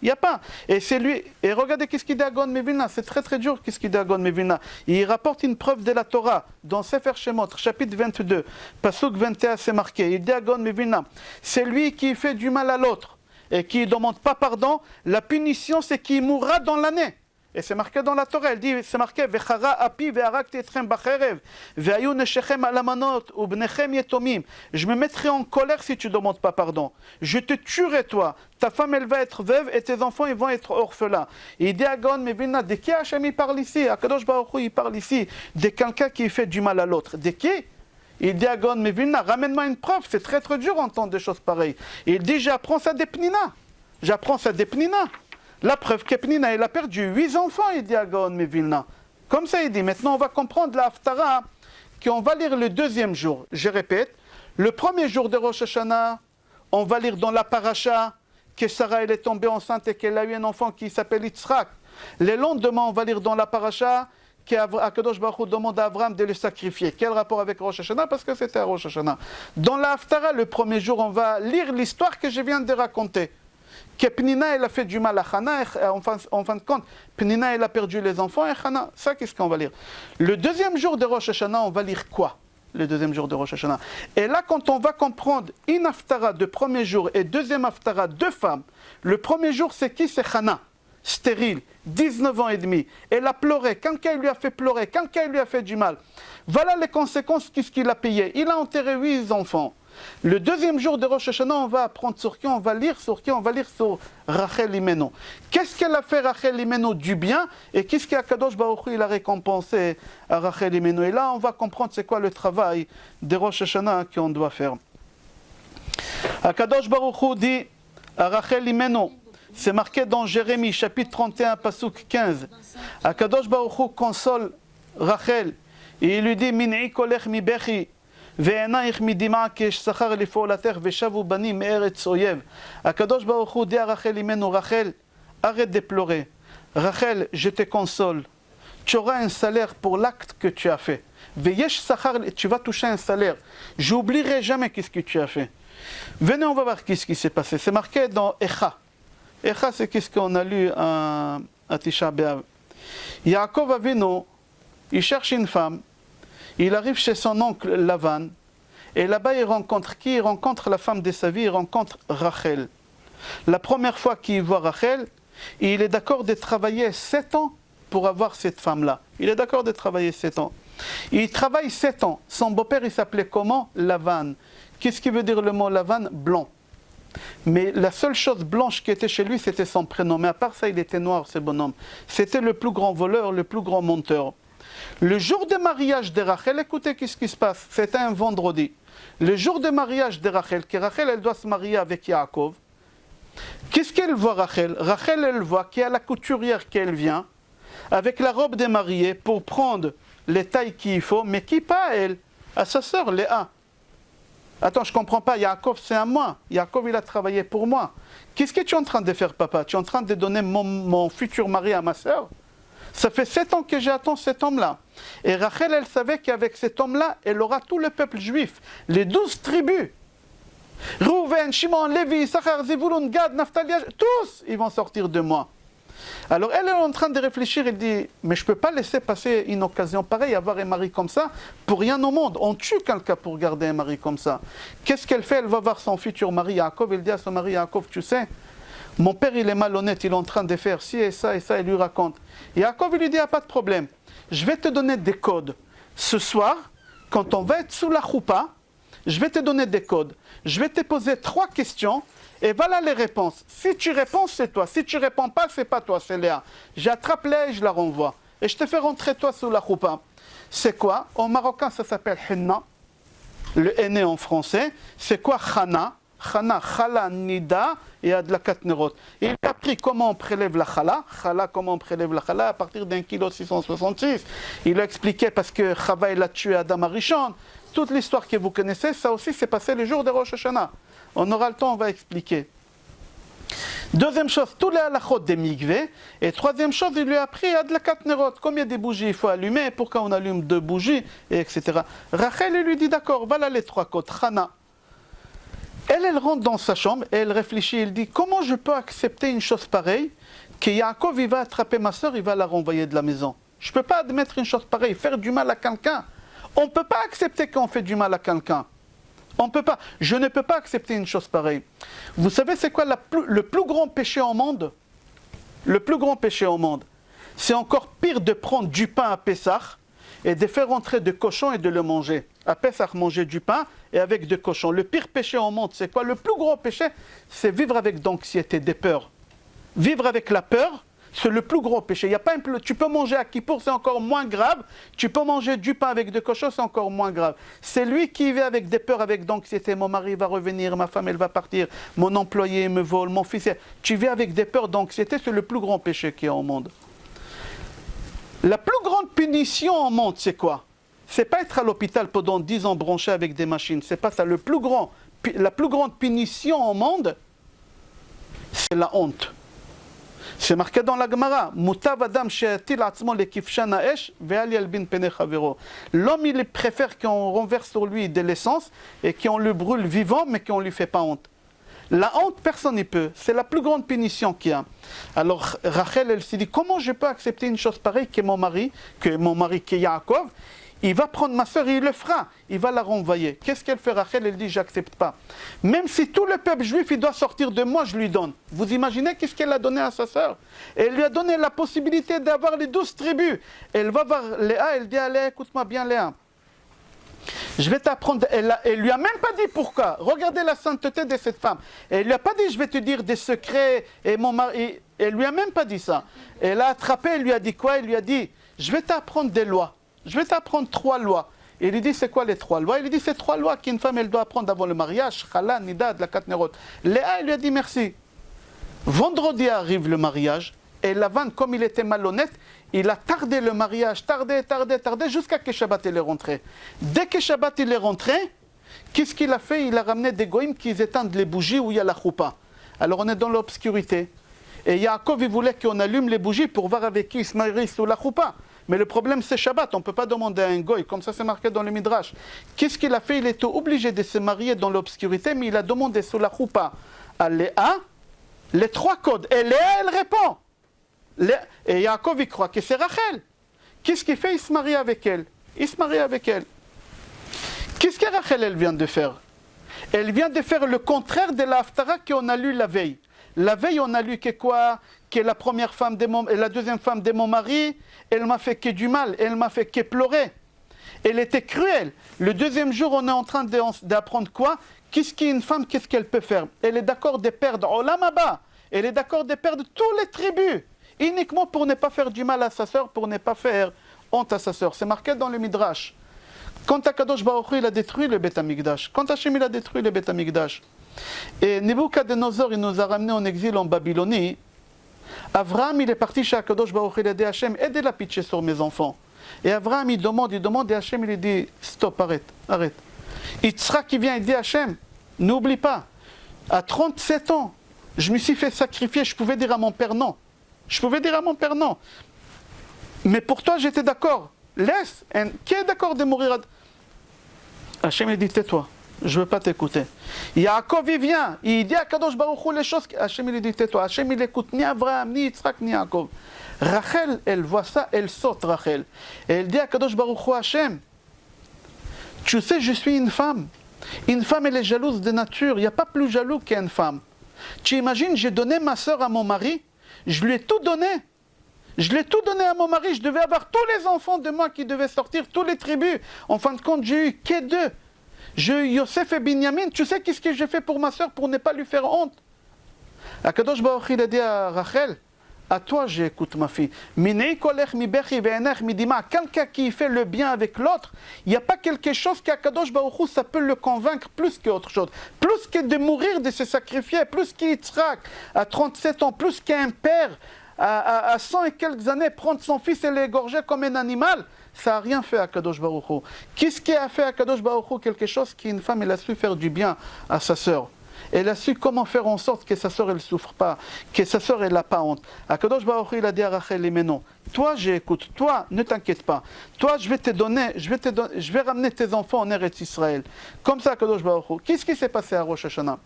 Il n'y a pas. Et c'est lui. Et regardez qu'est-ce qu'il dit à Gon Mevilna. C'est très très dur qu'est-ce qu'il dit à Gon Mevilna. Il rapporte une preuve de la Torah dans Sefer Shemot, chapitre 22, Pasuk 21, c'est marqué. Il dit à Gon Mevilna, c'est lui qui fait du mal à l'autre et qui ne demande pas pardon. La punition, c'est qu'il mourra dans l'année. Et c'est marqué dans la Torah, elle dit, c'est marqué, Vechara api ve'arakti etchem bacherev, ve'ayu neshechem alamanot, ou bnechem yetomim. Je me mettrai en colère si tu ne demandes pas pardon. Je te tuerai toi. Ta femme, elle va être veuve et tes enfants, ils vont être orphelins. Et il dit à Gon, mais Vilna, de qui Hachem il parle ici? Akadosh Baruch Hu, il parle ici de quelqu'un qui fait du mal à l'autre. De qui? Il dit à Gon, mais Vilna, ramène-moi une preuve. C'est très très dur d'entendre des choses pareilles. Et il dit, j'apprends ça des Pnina. J'apprends ça des Pnina. La preuve que Pnina, elle a perdu 8 enfants, il dit à Gaon Mevilna. Comme ça, il dit, maintenant on va comprendre la Haftara, qu'on va lire le 2e jour. Je répète, le 1er jour de Rosh Hashanah, on va lire dans la paracha que Sarah elle est tombée enceinte et qu'elle a eu un enfant qui s'appelle Yitzhak. Le lendemain, on va lire dans la paracha qu'Akadosh Baruch Hu demande à Abraham de le sacrifier. Quel rapport avec Rosh Hashanah? Parce que c'était à Rosh Hashanah. Dans la Haftara, le 1er jour, on va lire l'histoire que je viens de raconter. que Pnina, elle a fait du mal à Hana, en fin de compte, Pnina, elle a perdu les enfants, et Hana, ça, qu'est-ce qu'on va lire? Le deuxième jour de Rosh Hashanah, on va lire quoi? Le deuxième jour de Rosh Hashanah. Et là, quand on va comprendre une haftara de premier jour et deuxième haftara de femmes, le premier jour, c'est qui? C'est Hana, stérile, 19 ans et demi. Elle a pleuré, quelqu'un lui a fait pleurer, quelqu'un lui a fait du mal. Voilà les conséquences, qu'est-ce qu'il a payé? Il a enterré 8 enfants. Le deuxième jour de Rosh Hashanah, on va apprendre sur qui? On va lire sur qui? On va lire sur Rachel Imeno. Qu'est-ce qu'elle a fait Rachel Imeno du bien? Et qu'est-ce qu'Akadosh Baruch Hu il a récompensé à Rachel Imeno? Et là, on va comprendre c'est quoi le travail de Rosh Hashanah qu'on doit faire. Akadosh Baruch Hu dit à Rachel Imeno, c'est marqué dans Jérémie, chapitre 31, Pasuk 15. Akadosh Baruch Hu console Rachel et il lui dit Min'i kolech mi bechi. ועינייך מדמעה כאש שכר לפעולתך ושבו בנים מארץ אויב. הקדוש ברוך הוא dit à Rachel Imenu, Rachel, arrête de pleurer. Rachel, je te console. Tu auras un salaire pour l'acte que tu as fait. Veyesh sachar, tu vas toucher un salaire. J'oublierai jamais qu'est-ce que tu as fait. Venez, on va voir qu'est-ce qui s'est passé. C'est marqué dans Echa. Echa, c'est qu'est-ce qu'on a lu à Tisha B'Av. Yaakov Avinu, il cherche une femme. Il arrive chez son oncle Lavan, et là-bas il rencontre qui? Il rencontre la femme de sa vie, il rencontre Rachel. La première fois qu'il voit Rachel, il est d'accord de travailler 7 ans pour avoir cette femme-là. Il est d'accord de travailler 7 ans. Il travaille 7 ans. Son beau-père, il s'appelait comment? Lavan. Qu'est-ce qui veut dire le mot Lavan? Blanc. Mais la seule chose blanche qui était chez lui, c'était son prénom. Mais à part ça, il était noir, ce bonhomme. C'était le plus grand voleur, le plus grand menteur. Le jour de mariage de Rachel, écoutez qu'est-ce qui se passe, c'était un vendredi. Le jour de mariage de Rachel, que Rachel elle doit se marier avec Yaakov, qu'est-ce qu'elle voit Rachel? Rachel elle voit qu'il y a la couturière qu'elle vient, avec la robe de mariée pour prendre les tailles qu'il faut, mais qui pas elle? À sa sœur Léa. Attends, je ne comprends pas, Yaakov c'est à moi, Yaakov il a travaillé pour moi. Qu'est-ce que tu es en train de faire papa? Tu es en train de donner mon futur mari à ma sœur? Ça fait 7 ans que j'attends cet homme-là. Et Rachel, elle savait qu'avec cet homme-là, elle aura tout le peuple juif, les 12 tribus. Rouven, Shimon, Lévi, Issachar, Zevulun, Gad, Naphtali, tous, ils vont sortir de moi. Alors elle est en train de réfléchir, elle dit, mais je ne peux pas laisser passer une occasion pareille, avoir un mari comme ça, pour rien au monde. On tue quelqu'un pour garder un mari comme ça. Qu'est-ce qu'elle fait? Elle va voir son futur mari Yaakov, elle dit à son mari Yaakov, tu sais, mon père, il est malhonnête, il est en train de faire ci et ça, il lui raconte. Et Yaakov, il lui dit, il n'y a pas de problème. Je vais te donner des codes. Ce soir, quand on va être sous la choupa, je vais te donner des codes. Je vais te poser 3 questions et voilà les réponses. Si tu réponds, c'est toi. Si tu ne réponds pas, c'est pas toi, c'est Léa. J'attrape Léa et je la renvoie. Et je te fais rentrer toi sous la choupa. C'est quoi? En marocain, ça s'appelle henna. Le henné en français. C'est quoi chana? Chana, chala, nida et adlakat nerot. Il a appris comment on prélève la chala, comment on prélève la chala à partir d'un kilo 666. Il a expliqué parce que Chava il a tué Adam Arishon. Toute l'histoire que vous connaissez, ça aussi s'est passé le jour de Rosh Hashanah. On aura le temps, on va expliquer. Deuxième chose, tous les halachot des mikveh. Et troisième chose, il lui a appris adlakat nerot. Combien de bougies il faut allumer, pourquoi on allume 2 bougies, etc. Rachel il lui dit d'accord, voilà les 3 codes. Chana. Elle rentre dans sa chambre et elle réfléchit, elle dit, comment je peux accepter une chose pareille, que Yaakov il va attraper ma soeur, il va la renvoyer de la maison. Je ne peux pas admettre une chose pareille, faire du mal à quelqu'un. On ne peut pas accepter qu'on fait du mal à quelqu'un. On peut pas. Je ne peux pas accepter une chose pareille. Vous savez c'est quoi le plus grand péché au monde? Le plus grand péché au monde. C'est encore pire de prendre du pain à Pessah et de faire rentrer de cochons et de le manger. À Pessah, manger du pain et avec des cochons. Le pire péché au monde, c'est quoi? Le plus gros péché, c'est vivre avec d'anxiété, des peurs. Vivre avec la peur, c'est le plus gros péché. Il y a pas tu peux manger à Kippour, c'est encore moins grave. Tu peux manger du pain avec des cochons, c'est encore moins grave. C'est lui qui vit avec des peurs, avec d'anxiété. Mon mari va revenir, ma femme elle va partir, mon employé me vole, mon fils... Tu vis avec des peurs, d'anxiété, c'est le plus grand péché qu'il y a au monde. La plus grande punition au monde, c'est quoi? C'est pas être à l'hôpital pendant 10 ans branché avec des machines. C'est pas ça. La plus grande punition au monde, c'est la honte. C'est marqué dans la Gemara. Mutav adam she'atil atzmo lekifshan ha'esh ve'al yalbin penei chavero. L'homme, il préfère qu'on renverse sur lui de l'essence et qu'on le brûle vivant, mais qu'on ne lui fait pas honte. La honte, personne n'y peut. C'est la plus grande punition qu'il y a. Alors Rachel, elle s'est dit, comment je peux accepter une chose pareille que mon mari, qui est Yaakov, il va prendre ma soeur et il le fera. Il va la renvoyer. Qu'est-ce qu'elle fait, Rachel? Elle dit, j'accepte pas. Même si tout le peuple juif, il doit sortir de moi, je lui donne. Vous imaginez qu'est-ce qu'elle a donné à sa soeur? Elle lui a donné la possibilité d'avoir les 12 tribus. Elle va voir Léa, elle dit à Léa, écoute-moi bien Léa. Je vais t'apprendre. Elle lui a même pas dit pourquoi. Regardez la sainteté de cette femme. Elle lui a pas dit, je vais te dire des secrets et mon mari. Elle lui a même pas dit ça. Elle a attrapé, elle lui a dit quoi? Elle lui a dit, je vais t'apprendre des lois. Je vais t'apprendre 3 lois. Et il lui dit, c'est quoi les 3 lois? Il lui dit, c'est 3 lois qu'une femme, elle doit apprendre avant le mariage. Chala, Nidad, la Katnerot. Léa, elle lui a dit, merci. Vendredi arrive le mariage. Et Lavan, comme il était malhonnête, il a tardé le mariage, tardé, jusqu'à que Shabbat il est rentré. Dès que Shabbat il est rentré, qu'est-ce qu'il a fait? Il a ramené des goïms qui éteignent les bougies où il y a la choupa. Alors on est dans l'obscurité. Et Yaakov, il voulait qu'on allume les bougies pour voir avec qui il se marie sous la choupa. Mais le problème, c'est Shabbat. On ne peut pas demander à un goy, comme ça c'est marqué dans le Midrash. Qu'est-ce qu'il a fait? Il était obligé de se marier dans l'obscurité, mais il a demandé sous la choupa à Léa les 3 codes. Et Léa, elle répond. Et Yaakov, il croit que c'est Rachel. Qu'est-ce qu'il fait? Il se marie avec elle. Il se marie avec elle. Qu'est-ce que Rachel, elle vient de faire? Elle vient de faire le contraire de la Haftara qu'on a lu la veille. La veille, on a lu que quoi? Que la première femme et la deuxième femme de mon mari, elle m'a fait que du mal, elle m'a fait que pleurer. Elle était cruelle. Le deuxième jour, on est en train d'apprendre quoi? Qu'est-ce qu'une femme, qu'est-ce qu'elle peut faire? Elle est d'accord de perdre Olam Haba. Elle est d'accord de perdre tous les tribus. Uniquement pour ne pas faire du mal à sa sœur, pour ne pas faire honte à sa sœur. C'est marqué dans le Midrash. Quand Akadosh Baruch Hu, il a détruit le Beth Amikdash. Quand Hachem, il a détruit le Beth Amikdash. Et Nebuchadnezzar, il nous a ramenés en exil en Babylonie. Avraham, il est parti chez Akadosh Baruch Hu, il a dit Hachem, aidez la pitié sur mes enfants. Et Avraham, il demande, et Hachem, il dit, stop, arrête. Yitzhak, il vient, il dit Hachem, n'oublie pas, à 37 ans, je me suis fait sacrifier, je pouvais dire à mon père non. Mais pour toi, j'étais d'accord. Laisse. Qui est d'accord de mourir? Hachem, il dit, tais-toi. Je ne veux pas t'écouter. Yaakov, il vient. Il dit à Kadosh Baruch Hu les choses. Hachem, il dit, tais-toi. Hachem, il écoute ni Abraham, ni Yitzhak, ni Yaakov. Rachel, elle voit ça, elle saute, Rachel. Et elle dit à Kadosh Baruch Hu, Hachem, tu sais, je suis une femme. Une femme, elle est jalouse de nature. Il n'y a pas plus jaloux qu'une femme. Tu imagines, j'ai donné ma soeur à mon mari. Je lui ai tout donné. Je l'ai tout donné à mon mari. Je devais avoir tous les enfants de moi qui devaient sortir, tous les tribus. En fin de compte, j'ai eu que 2. J'ai eu Yosef et Binyamin. Tu sais qu'est-ce que j'ai fait pour ma soeur pour ne pas lui faire honte? Akadosh Baruch Hu, il a dit à Rachel, à toi j'écoute ma fille. Quelqu'un qui fait le bien avec l'autre, il n'y a pas quelque chose qu'Akadosh Baruch Hu, ça peut le convaincre plus qu'autre chose. Plus que de mourir, de se sacrifier, plus qu'Yitzhak à 37 ans, plus qu'un père à 100 et quelques années, prendre son fils et l'égorger comme un animal. Ça n'a rien fait à Kadosh Baruch Hu. Qu'est-ce qui a fait à Kadosh Baruch Hu? Quelque chose qu'une femme, elle a su faire du bien à sa sœur. Elle a su comment faire en sorte que sa sœur, elle ne souffre pas, que sa sœur, elle n'a pas honte. À Kadosh Baruch Hu, il a dit à Rachel, mais non, toi, j'écoute, toi, ne t'inquiète pas. Toi, je vais te donner, je vais ramener tes enfants en Eretz Israël. Comme ça, à Kadosh Baruch Hu. Qu'est-ce qui s'est passé à Rosh Hashanah?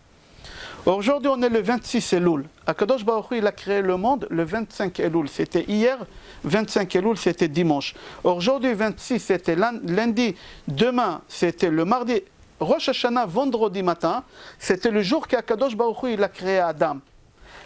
Aujourd'hui, on est le 26 Elul. Akadosh Baruch Hu, il a créé le monde le 25 Elul. C'était hier, 25 Elul, c'était dimanche. Aujourd'hui, 26, c'était lundi. Demain, c'était le mardi. Rosh Hashanah, vendredi matin, c'était le jour qu'Akadosh Baruch Hu, il a créé Adam.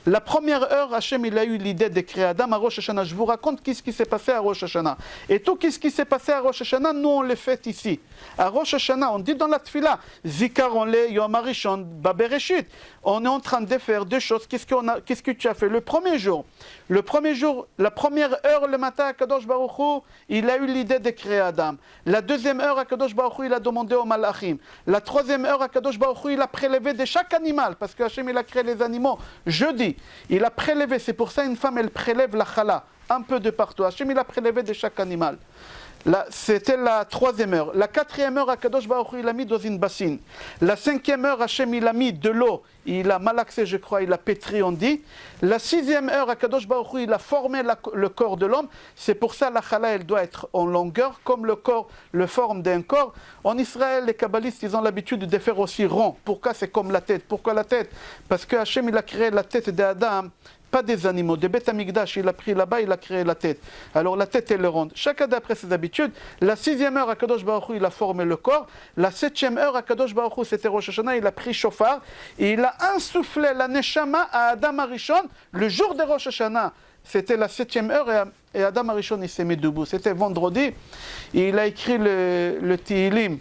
La première heure, Hachem, il a eu l'idée de créer Adam à Rosh Hashanah. Je vous raconte ce qui s'est passé à Rosh Hashanah. Et tout ce qui s'est passé à Rosh Hashanah, nous, on le fait ici. À Rosh Hashanah, on dit dans la Tfila, Zikaron le Yom Harishon Babereshit. On est en train de faire deux choses. Qu'est-ce que tu as fait? Le premier jour, la première heure, le matin, à Kadosh Baruch Hu, il a eu l'idée de créer Adam. La deuxième heure, à Kadosh Baruch Hu, il a demandé au Malachim. La troisième heure, à Kadosh Baruch Hu, il a prélevé de chaque animal, parce que Hachem, il a créé les animaux jeudi. Il a prélevé, c'est pour ça une femme, elle prélève la chala, un peu de partout. Hachem, il a prélevé de chaque animal. C'était la 3e heure. La 4e heure, Akadosh Baruch Hu, il a mis dans une bassine. La 5e heure, Hachem, il a mis de l'eau. Il a malaxé, je crois, il a pétri, on dit. La 6e heure, Akadosh Baruch Hu, il a formé le corps de l'homme. C'est pour ça la chala, elle doit être en longueur, comme le corps, le forme d'un corps. En Israël, les kabbalistes, ils ont l'habitude de faire aussi rond. Pourquoi c'est comme la tête? Pourquoi la tête? Parce que Hachem, il a créé la tête d'Adam. Pas des animaux, de Beth Amikdash, il a pris là-bas, il a créé la tête. Alors la tête, elle est ronde. Chacun d'après ses habitudes. La 6e heure, Akadosh Baruch Hu, il a formé le corps. La 7e heure, Akadosh Baruch Hu, c'était Rosh Hashanah, il a pris shofar. Et il a insufflé la neshama à Adam Arishon le jour de Rosh Hashanah. C'était la 7e heure et Adam Arishon, il s'est mis debout. C'était vendredi. Et il a écrit le Tehillim.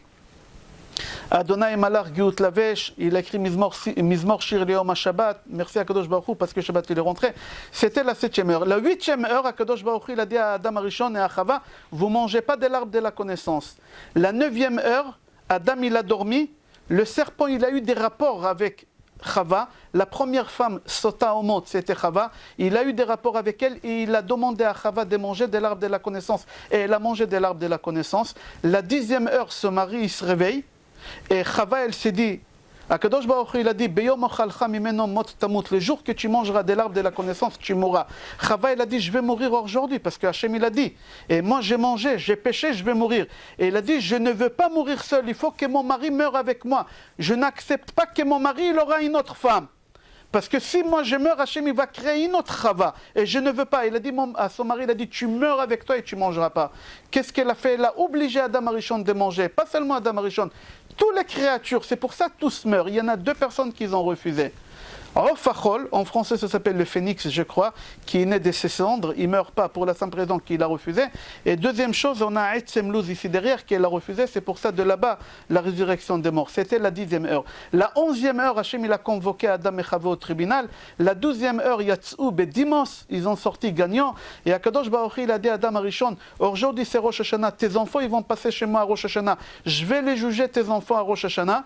Adonai Malach Geut Lavesh, il a écrit Mizmor Shir Leom Shabbat, merci à Kadosh Baruch Hu parce que Shabbat il est rentré. C'était la 7e heure. La 8e heure, à Kadosh Baruch Hu, il a dit à Adam Arishon et à Chava, vous mangez pas de l'arbre de la connaissance. La 9e heure, Adam il a dormi, le serpent il a eu des rapports avec Chava, la première femme Sota au monde, c'était Chava, il a eu des rapports avec elle et il a demandé à Chava de manger de l'arbre de la connaissance et elle a mangé de l'arbre de la connaissance. La 10e heure, ce mari il se réveille. Et Chava, elle s'est dit, Akadosh Baruch Hu, il a dit, le jour que tu mangeras de l'arbre de la connaissance, tu mourras. Chava, elle a dit, je vais mourir aujourd'hui, parce que Hachem, il a dit. Et moi, j'ai mangé, j'ai péché, je vais mourir. Et il a dit, je ne veux pas mourir seul, il faut que mon mari meure avec moi. Je n'accepte pas que mon mari, il aura une autre femme. Parce que si moi je meurs, Hachem il va créer une autre Chava. Et je ne veux pas. Il a dit à son mari, il a dit, tu meurs avec toi et tu ne mangeras pas. Qu'est-ce qu'elle a fait? Elle a obligé Adam Arishon de manger. Pas seulement Adam Arishon. Toutes les créatures, c'est pour ça que tous meurent. Il y en a 2 personnes qui ont refusé. Rofachol, en français ça s'appelle le phénix, je crois, qui est né de ses cendres, il ne meurt pas pour la simple raison qu'il a refusé. Et deuxième chose, on a Etzem Luz ici derrière qui a refusé, c'est pour ça de là-bas la résurrection des morts. C'était la 10e heure. La 11e heure, Hachem il a convoqué Adam et Chava au tribunal. La 12e heure, Yatzou Bedimos, ils ont sorti gagnants. Et Akadosh Baruch Hu, il a dit à Adam Arishon, aujourd'hui c'est Rosh Hashanah, tes enfants ils vont passer chez moi à Rosh Hashanah. Je vais les juger tes enfants à Rosh Hashanah.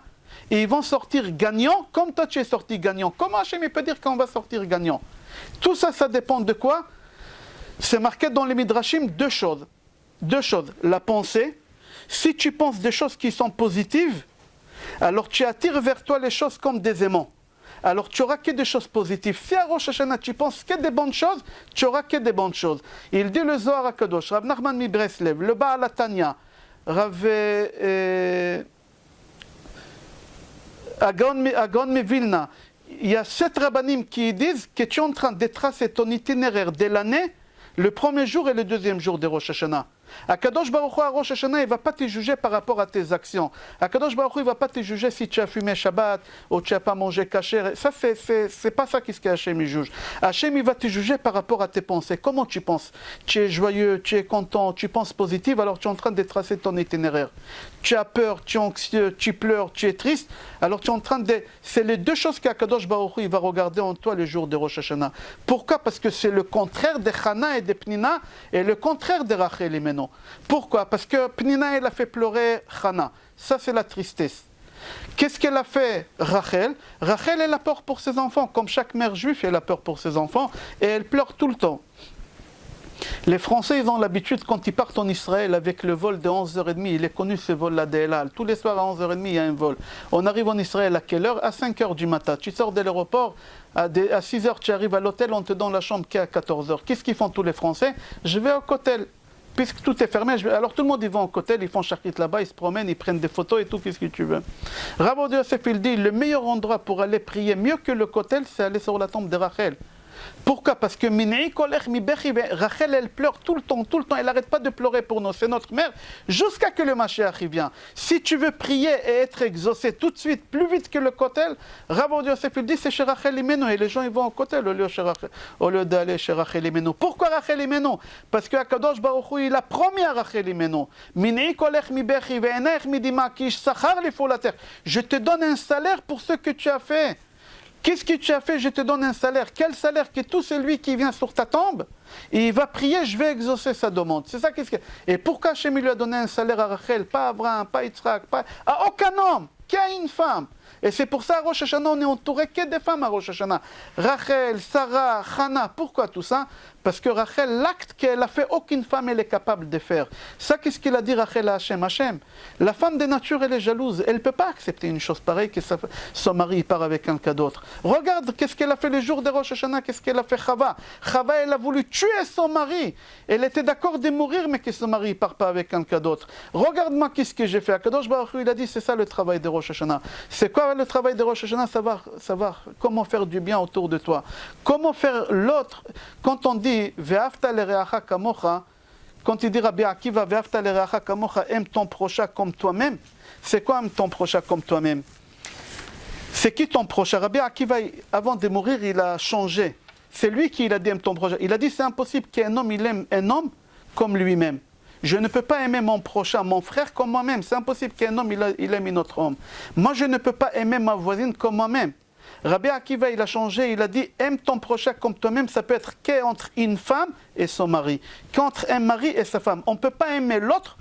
Et ils vont sortir gagnants, comme toi tu es sorti gagnant. Comment Hachem peut dire qu'on va sortir gagnant? Tout ça, ça dépend de quoi? C'est marqué dans les Midrashim 2 choses. 2 choses. La pensée. Si tu penses des choses qui sont positives, alors tu attires vers toi les choses comme des aimants. Alors tu auras que des choses positives. Si à Rosh Hashanah tu penses que des bonnes choses, tu auras que des bonnes choses. Il dit le Zohar HaKadosh, Rav Nachman mi Breslev, le Baal HaTanya, Rav... Agon Mevilna, il y a 7 rabbinim qui disent que tu es en train de tracer ton itinéraire de l'année, le premier jour et le deuxième jour de Rosh Hashanah. Akadosh Baruch Hu à Rosh Hashanah, il ne va pas te juger par rapport à tes actions. Akadosh Baruch Hu, il ne va pas te juger si tu as fumé Shabbat ou tu n'as pas mangé kasher. Ça, c'est pas ça qu'est-ce qu'Hachem il juge. Hachem, il va te juger par rapport à tes pensées. Comment tu penses? Tu es joyeux, tu es content, tu penses positif, alors tu es en train de tracer ton itinéraire. Tu as peur, tu es anxieux, tu pleures, tu es triste, alors tu es en train de... C'est les 2 choses qu'Akadosh Baruch Hu, il va regarder en toi le jour de Rosh Hashanah. Pourquoi? Parce que c'est le contraire de Chana et de Pnina et le contraire de Rachel et Menon. Pourquoi? Parce que Pnina, elle a fait pleurer Chana. Ça, c'est la tristesse. Qu'est-ce qu'elle a fait Rachel? Rachel, elle a peur pour ses enfants. Comme chaque mère juive, elle a peur pour ses enfants. Et elle pleure tout le temps. Les Français, ils ont l'habitude, quand ils partent en Israël avec le vol de 11h30, il est connu ce vol-là d'El Al. Tous les soirs à 11h30, il y a un vol. On arrive en Israël à quelle heure? À 5h du matin. Tu sors de l'aéroport, à 6h, tu arrives à l'hôtel, on te donne la chambre qui est à 14h. Qu'est-ce qu'ils font tous les Français? Je vais au hôtel. Puisque tout est fermé, alors tout le monde, ils vont au hôtel, ils font charkit là-bas, ils se promènent, ils prennent des photos et tout, qu'est-ce que tu veux. Rav Ovadia Yosef, il dit, le meilleur endroit pour aller prier mieux que le hôtel, c'est aller sur la tombe de Rachel. Pourquoi? Parce que Rachel, elle pleure tout le temps, elle n'arrête pas de pleurer pour nous, c'est notre mère, jusqu'à que le Mashiach vienne. Si tu veux prier et être exaucé tout de suite, plus vite que le kotel, Rav Ovadia Yosef, il dit, c'est chez Rachel Imenu, et les gens ils vont au kotel au lieu d'aller chez Rachel Imenu. Pourquoi Rachel Imenu? Parce que Akadosh Baruch Hu, il a promis à Rachel Imenu, je te donne un salaire pour ce que tu as fait. Qu'est-ce que tu as fait? Je te donne un salaire. Quel salaire? Que tout celui qui vient sur ta tombe, Et il va prier, je vais exaucer sa demande. C'est ça qu'est-ce que... Et pourquoi Hachem lui a donné un salaire à Rachel, pas à Abraham, pas à Yitzhak, pas à aucun homme, qu'à une femme. Et c'est pour ça à Rosh Hashanah, on est entouré que des femmes à Rosh Hashanah. Rachel, Sarah, Hannah, pourquoi tout ça? Parce que Rachel, l'acte qu'elle a fait, aucune femme elle est capable de faire. Ça, qu'est-ce qu'il a dit Rachel à Hachem? Hachem, la femme de nature, elle est jalouse. Elle ne peut pas accepter une chose pareille, que son mari part avec quelqu'un d'autre. Regarde, qu'est-ce qu'elle a fait les jours de Rosh Hashanah, qu'est-ce qu'elle a fait Chava. Chava, elle a voulu tuer son mari. Elle était d'accord de mourir, mais que son mari ne part pas avec quelqu'un d'autre. Regarde-moi, qu'est-ce que j'ai fait. Akadosh Baruch Hu, il a dit, c'est ça le travail de Rosh Hashanah. C'est quoi le travail de Rosh Hashanah? Savoir comment faire du bien autour de toi. Comment faire l'autre. Quand on dit Ve'afta lereacha kamocha, quand il dit Rabbi Akiva Ve'afta lereacha kamocha, aime ton prochain comme toi-même. C'est quoi aime ton prochain comme toi-même? C'est qui ton prochain? Rabbi Akiva, avant de mourir, il a changé. C'est lui qui il a dit aime ton prochain. Il a dit c'est impossible qu'un homme il aime un homme comme lui-même. Je ne peux pas aimer mon prochain, mon frère comme moi-même. C'est impossible qu'un homme il aime un autre homme. Moi je ne peux pas aimer ma voisine comme moi-même. Rabbi Akiva, il a changé, il a dit aime ton prochain comme toi-même, ça peut être qu'entre une femme et son mari, qu'entre un mari et sa femme. On ne peut pas aimer l'autre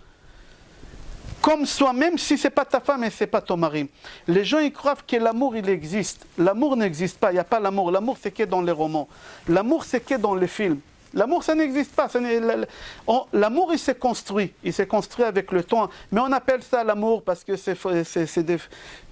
comme soi-même si ce n'est pas ta femme et ce n'est pas ton mari. Les gens ils croient que l'amour il existe. L'amour n'existe pas, il n'y a pas l'amour. L'amour c'est que dans les romans. L'amour c'est que dans les films. L'amour, ça n'existe pas. L'amour, il s'est construit. Il s'est construit avec le temps. Mais on appelle ça l'amour parce que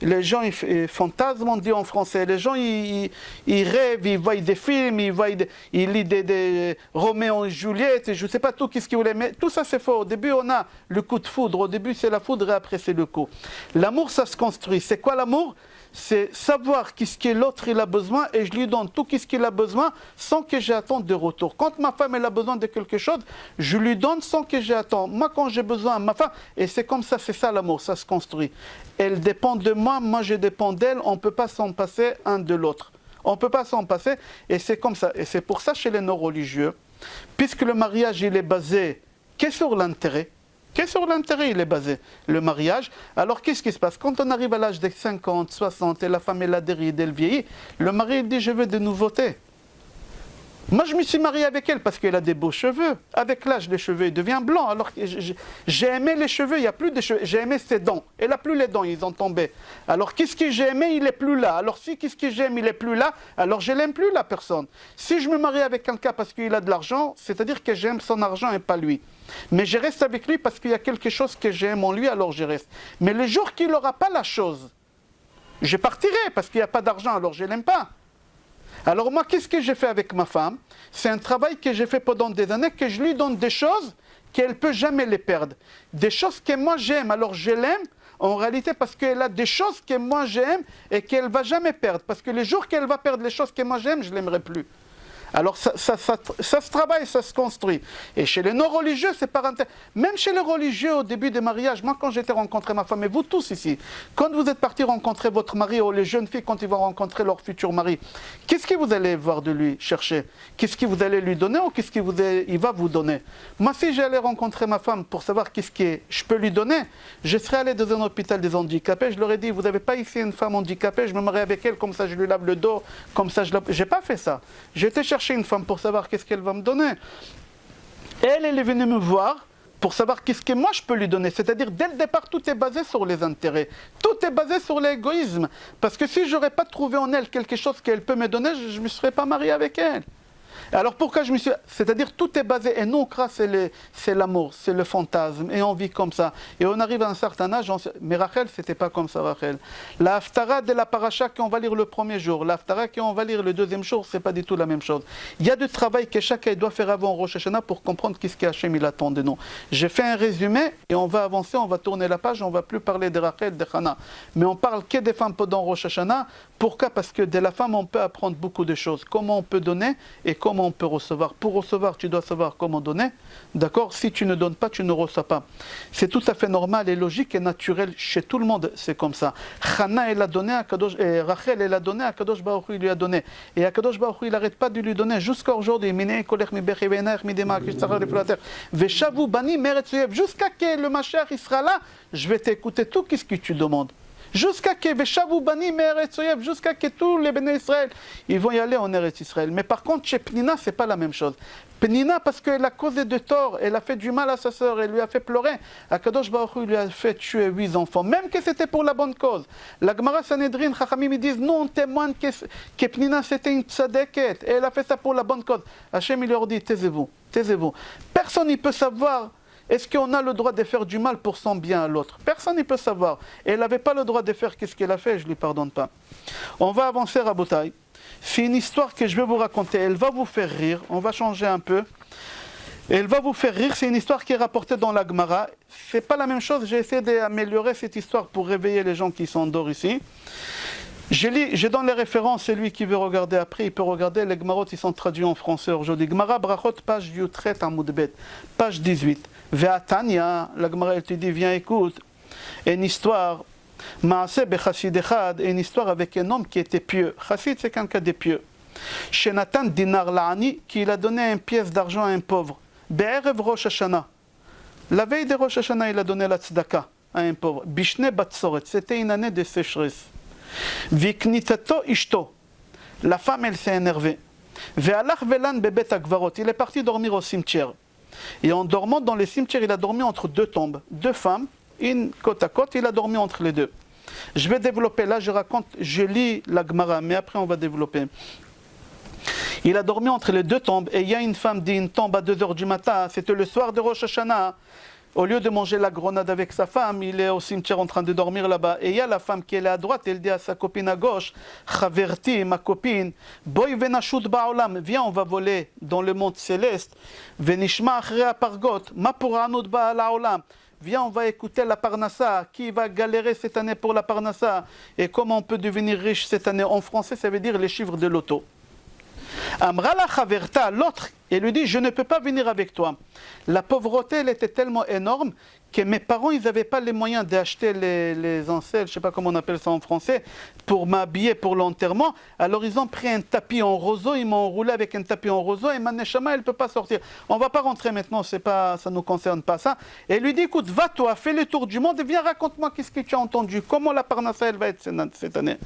les gens, ils fantasment, on dit en français. Les gens, ils rêvent, ils voient des films, ils lisent des Roméo et Juliette, et je ne sais pas tout, qu'est-ce qu'ils voulaient. Mais tout ça, c'est faux. Au début, on a le coup de foudre. Au début, c'est la foudre et après, c'est le coup. L'amour, ça se construit. C'est quoi l'amour? C'est savoir qu'est-ce que l'autre il a besoin et je lui donne tout qu'est-ce qu'il a besoin sans que j'attende de retour. Quand ma femme elle a besoin de quelque chose, je lui donne sans que j'attende. Moi quand j'ai besoin de ma femme, et c'est comme ça, c'est ça l'amour, ça se construit. Elle dépend de moi, moi je dépends d'elle, on ne peut pas s'en passer un de l'autre. On ne peut pas s'en passer et c'est comme ça. Et c'est pour ça chez les non-religieux, puisque le mariage il est basé que sur l'intérêt, sur l'intérêt il est basé, le mariage. Alors qu'est-ce qui se passe? Quand on arrive à l'âge de 50, 60 et la femme elle a des rides, elle vieillit, le mari il dit je veux des nouveautés. Moi je me suis marié avec elle parce qu'elle a des beaux cheveux. Avec l'âge les cheveux ils deviennent blancs. Alors j'ai aimé les cheveux, il n'y a plus de cheveux. J'ai aimé ses dents. Elle n'a plus les dents, ils ont tombé. Alors qu'est-ce que j'ai aimé, il n'est plus là. Alors si qu'est-ce que j'aime, il n'est plus là, alors je l'aime plus la personne. Si je me marie avec quelqu'un parce qu'il a de l'argent, c'est-à-dire que j'aime son argent et pas lui. Mais je reste avec lui parce qu'il y a quelque chose que j'aime en lui, alors je reste. Mais le jour qu'il n'aura pas la chose, je partirai parce qu'il n'y a pas d'argent, alors je ne l'aime pas. Alors moi, qu'est-ce que j'ai fait avec ma femme? C'est un travail que j'ai fait pendant des années, que je lui donne des choses qu'elle ne peut jamais les perdre. Des choses que moi j'aime, alors je l'aime, en réalité parce qu'elle a des choses que moi j'aime et qu'elle ne va jamais perdre. Parce que les jours qu'elle va perdre les choses que moi j'aime, je ne l'aimerai plus. Alors ça se travaille, ça se construit. Et chez les non-religieux, c'est par intérêt. Même chez les religieux, au début des mariages, moi quand j'étais rencontré ma femme, et vous tous ici, quand vous êtes partis rencontrer votre mari, ou les jeunes filles quand ils vont rencontrer leur futur mari, qu'est-ce que vous allez voir de lui chercher? Qu'est-ce que vous allez lui donner ou qu'est-ce qu'il va vous donner? Moi, si j'allais rencontrer ma femme pour savoir qu'est-ce que je peux lui donner, je serais allé dans un hôpital des handicapés, je leur ai dit, vous n'avez pas ici une femme handicapée, je me marie avec elle, comme ça je lui lave le dos, comme ça je la... J'ai pas fait ça. J'étais chercher une femme pour savoir qu'est-ce qu'elle va me donner. Elle est venue me voir pour savoir qu'est-ce que moi je peux lui donner. C'est-à-dire, dès le départ, tout est basé sur les intérêts. Tout est basé sur l'égoïsme. Parce que si je n'aurais pas trouvé en elle quelque chose qu'elle peut me donner, je ne me serais pas marié avec elle. Alors pourquoi je me suis... C'est-à-dire tout est basé, et non, c'est l'amour, c'est le fantasme, et on vit comme ça. Et on arrive à un certain âge, mais Rachel, c'était pas comme ça, Rachel. La haftara de la paracha qu'on va lire le premier jour, la haftara qu'on va lire le deuxième jour, c'est pas du tout la même chose. Il y a du travail que chacun doit faire avant Rosh Hashanah pour comprendre qu'est-ce qu'Hachem il attend de nous. J'ai fait un résumé, et on va avancer, on va tourner la page, on va plus parler de Rachel, de Hannah. Mais on parle que des femmes pendant Rosh Hashanah. Pourquoi? Parce que de la femme, on peut apprendre beaucoup de choses. Comment on peut donner, et comment on peut recevoir. Pour recevoir, tu dois savoir comment donner. D'accord? Si tu ne donnes pas, tu ne reçois pas. C'est tout à fait normal et logique et naturel chez tout le monde. C'est comme ça. Hannah, elle a donné à Kadosh, et Rachel, elle a donné à Kadosh Baruch Hu, il lui a donné. Et à Kadosh Baruch Hu, il n'arrête pas de lui donner jusqu'à aujourd'hui. Jusqu'à que le Mashiach il sera là, je vais t'écouter tout ce que tu demandes. Jusqu'à que tous les béné Israël, ils vont y aller en Eretz Israël. Mais par contre, chez Pnina, c'est pas la même chose. Pnina, parce qu'elle a causé de tort, elle a fait du mal à sa sœur, elle lui a fait pleurer. Akadosh Baruch Hu lui a fait tuer 8 enfants, même que c'était pour la bonne cause. La Gemara Sanhedrin, Chachamim, ils disent, nous on témoigne que Pnina c'était une tzadeket, et elle a fait ça pour la bonne cause. Hachem, il leur dit, taisez-vous, taisez-vous. Personne ne peut savoir. Est-ce qu'on a le droit de faire du mal pour son bien à l'autre? Personne ne peut savoir. Et elle n'avait pas le droit de faire qu'est-ce qu'elle a fait, je ne lui pardonne pas. On va avancer à Botaï. C'est une histoire que je vais vous raconter. Elle va vous faire rire. On va changer un peu. Elle va vous faire rire. C'est une histoire qui est rapportée dans la Gemara. C'est pas la même chose. J'ai essayé d'améliorer cette histoire pour réveiller les gens qui sont dehors ici. Je donne les références, celui qui veut regarder après, il peut regarder, les Gemarot, ils sont traduits en français aujourd'hui. Gemara Brachot, page Yutret Amud Bet, page 18. Ve'atania, la Gemara, elle te dit, viens écoute, une histoire, Maaseh Bechassid Echad, une histoire avec un homme qui était pieux. Chassid, c'est quelqu'un de pieux. Shenatan Dinar La'ani, qui il a donné une pièce d'argent à un pauvre. Be'erev Rosh Hashanah. La veille de Rosh Hashanah, il a donné la tzedaka à un pauvre. Bishne Batsoret, c'était une année de sécheresse. Viknitato ishto. La femme, elle s'est énervée. Ve'alach velan bebet akvarot. Il est parti dormir au cimetière. Et en dormant dans le cimetière, il a dormi entre deux tombes. Deux femmes, une côte à côte, il a dormi entre les deux. Je vais développer, là je lis la Gemara, mais après on va développer. Il a dormi entre les deux tombes, et il y a une femme dit une tombe à 2h du matin, c'était le soir de Rosh Hashanah. Au lieu de manger la grenade avec sa femme, il est au cimetière en train de dormir là-bas. Et il y a la femme qui est à droite, elle dit à sa copine à gauche, Chaverti, ma copine, Boy venashut ba'olam, viens, on va voler dans le monde céleste. Venishma achre pargot, ma pouranout ba'alaolam. Viens, on va écouter la Parnassa. Qui va galérer cette année pour la Parnassa? Et comment on peut devenir riche cette année? En français, ça veut dire les chiffres de l'auto. Amra la Chaverta, l'autre, et lui dit, je ne peux pas venir avec toi. La pauvreté, elle était tellement énorme que mes parents, ils n'avaient pas les moyens d'acheter les ancelles, je ne sais pas comment on appelle ça en français, pour m'habiller pour l'enterrement. Alors ils ont pris un tapis en roseau, ils m'ont enroulé avec un tapis en roseau, et ma neshama, elle ne peut pas sortir. On ne va pas rentrer maintenant, ça ne nous concerne pas ça. Et il lui dit, écoute, va toi, fais le tour du monde, et viens, raconte-moi qu'est-ce que tu as entendu, comment la Parnassa, elle va être cette année.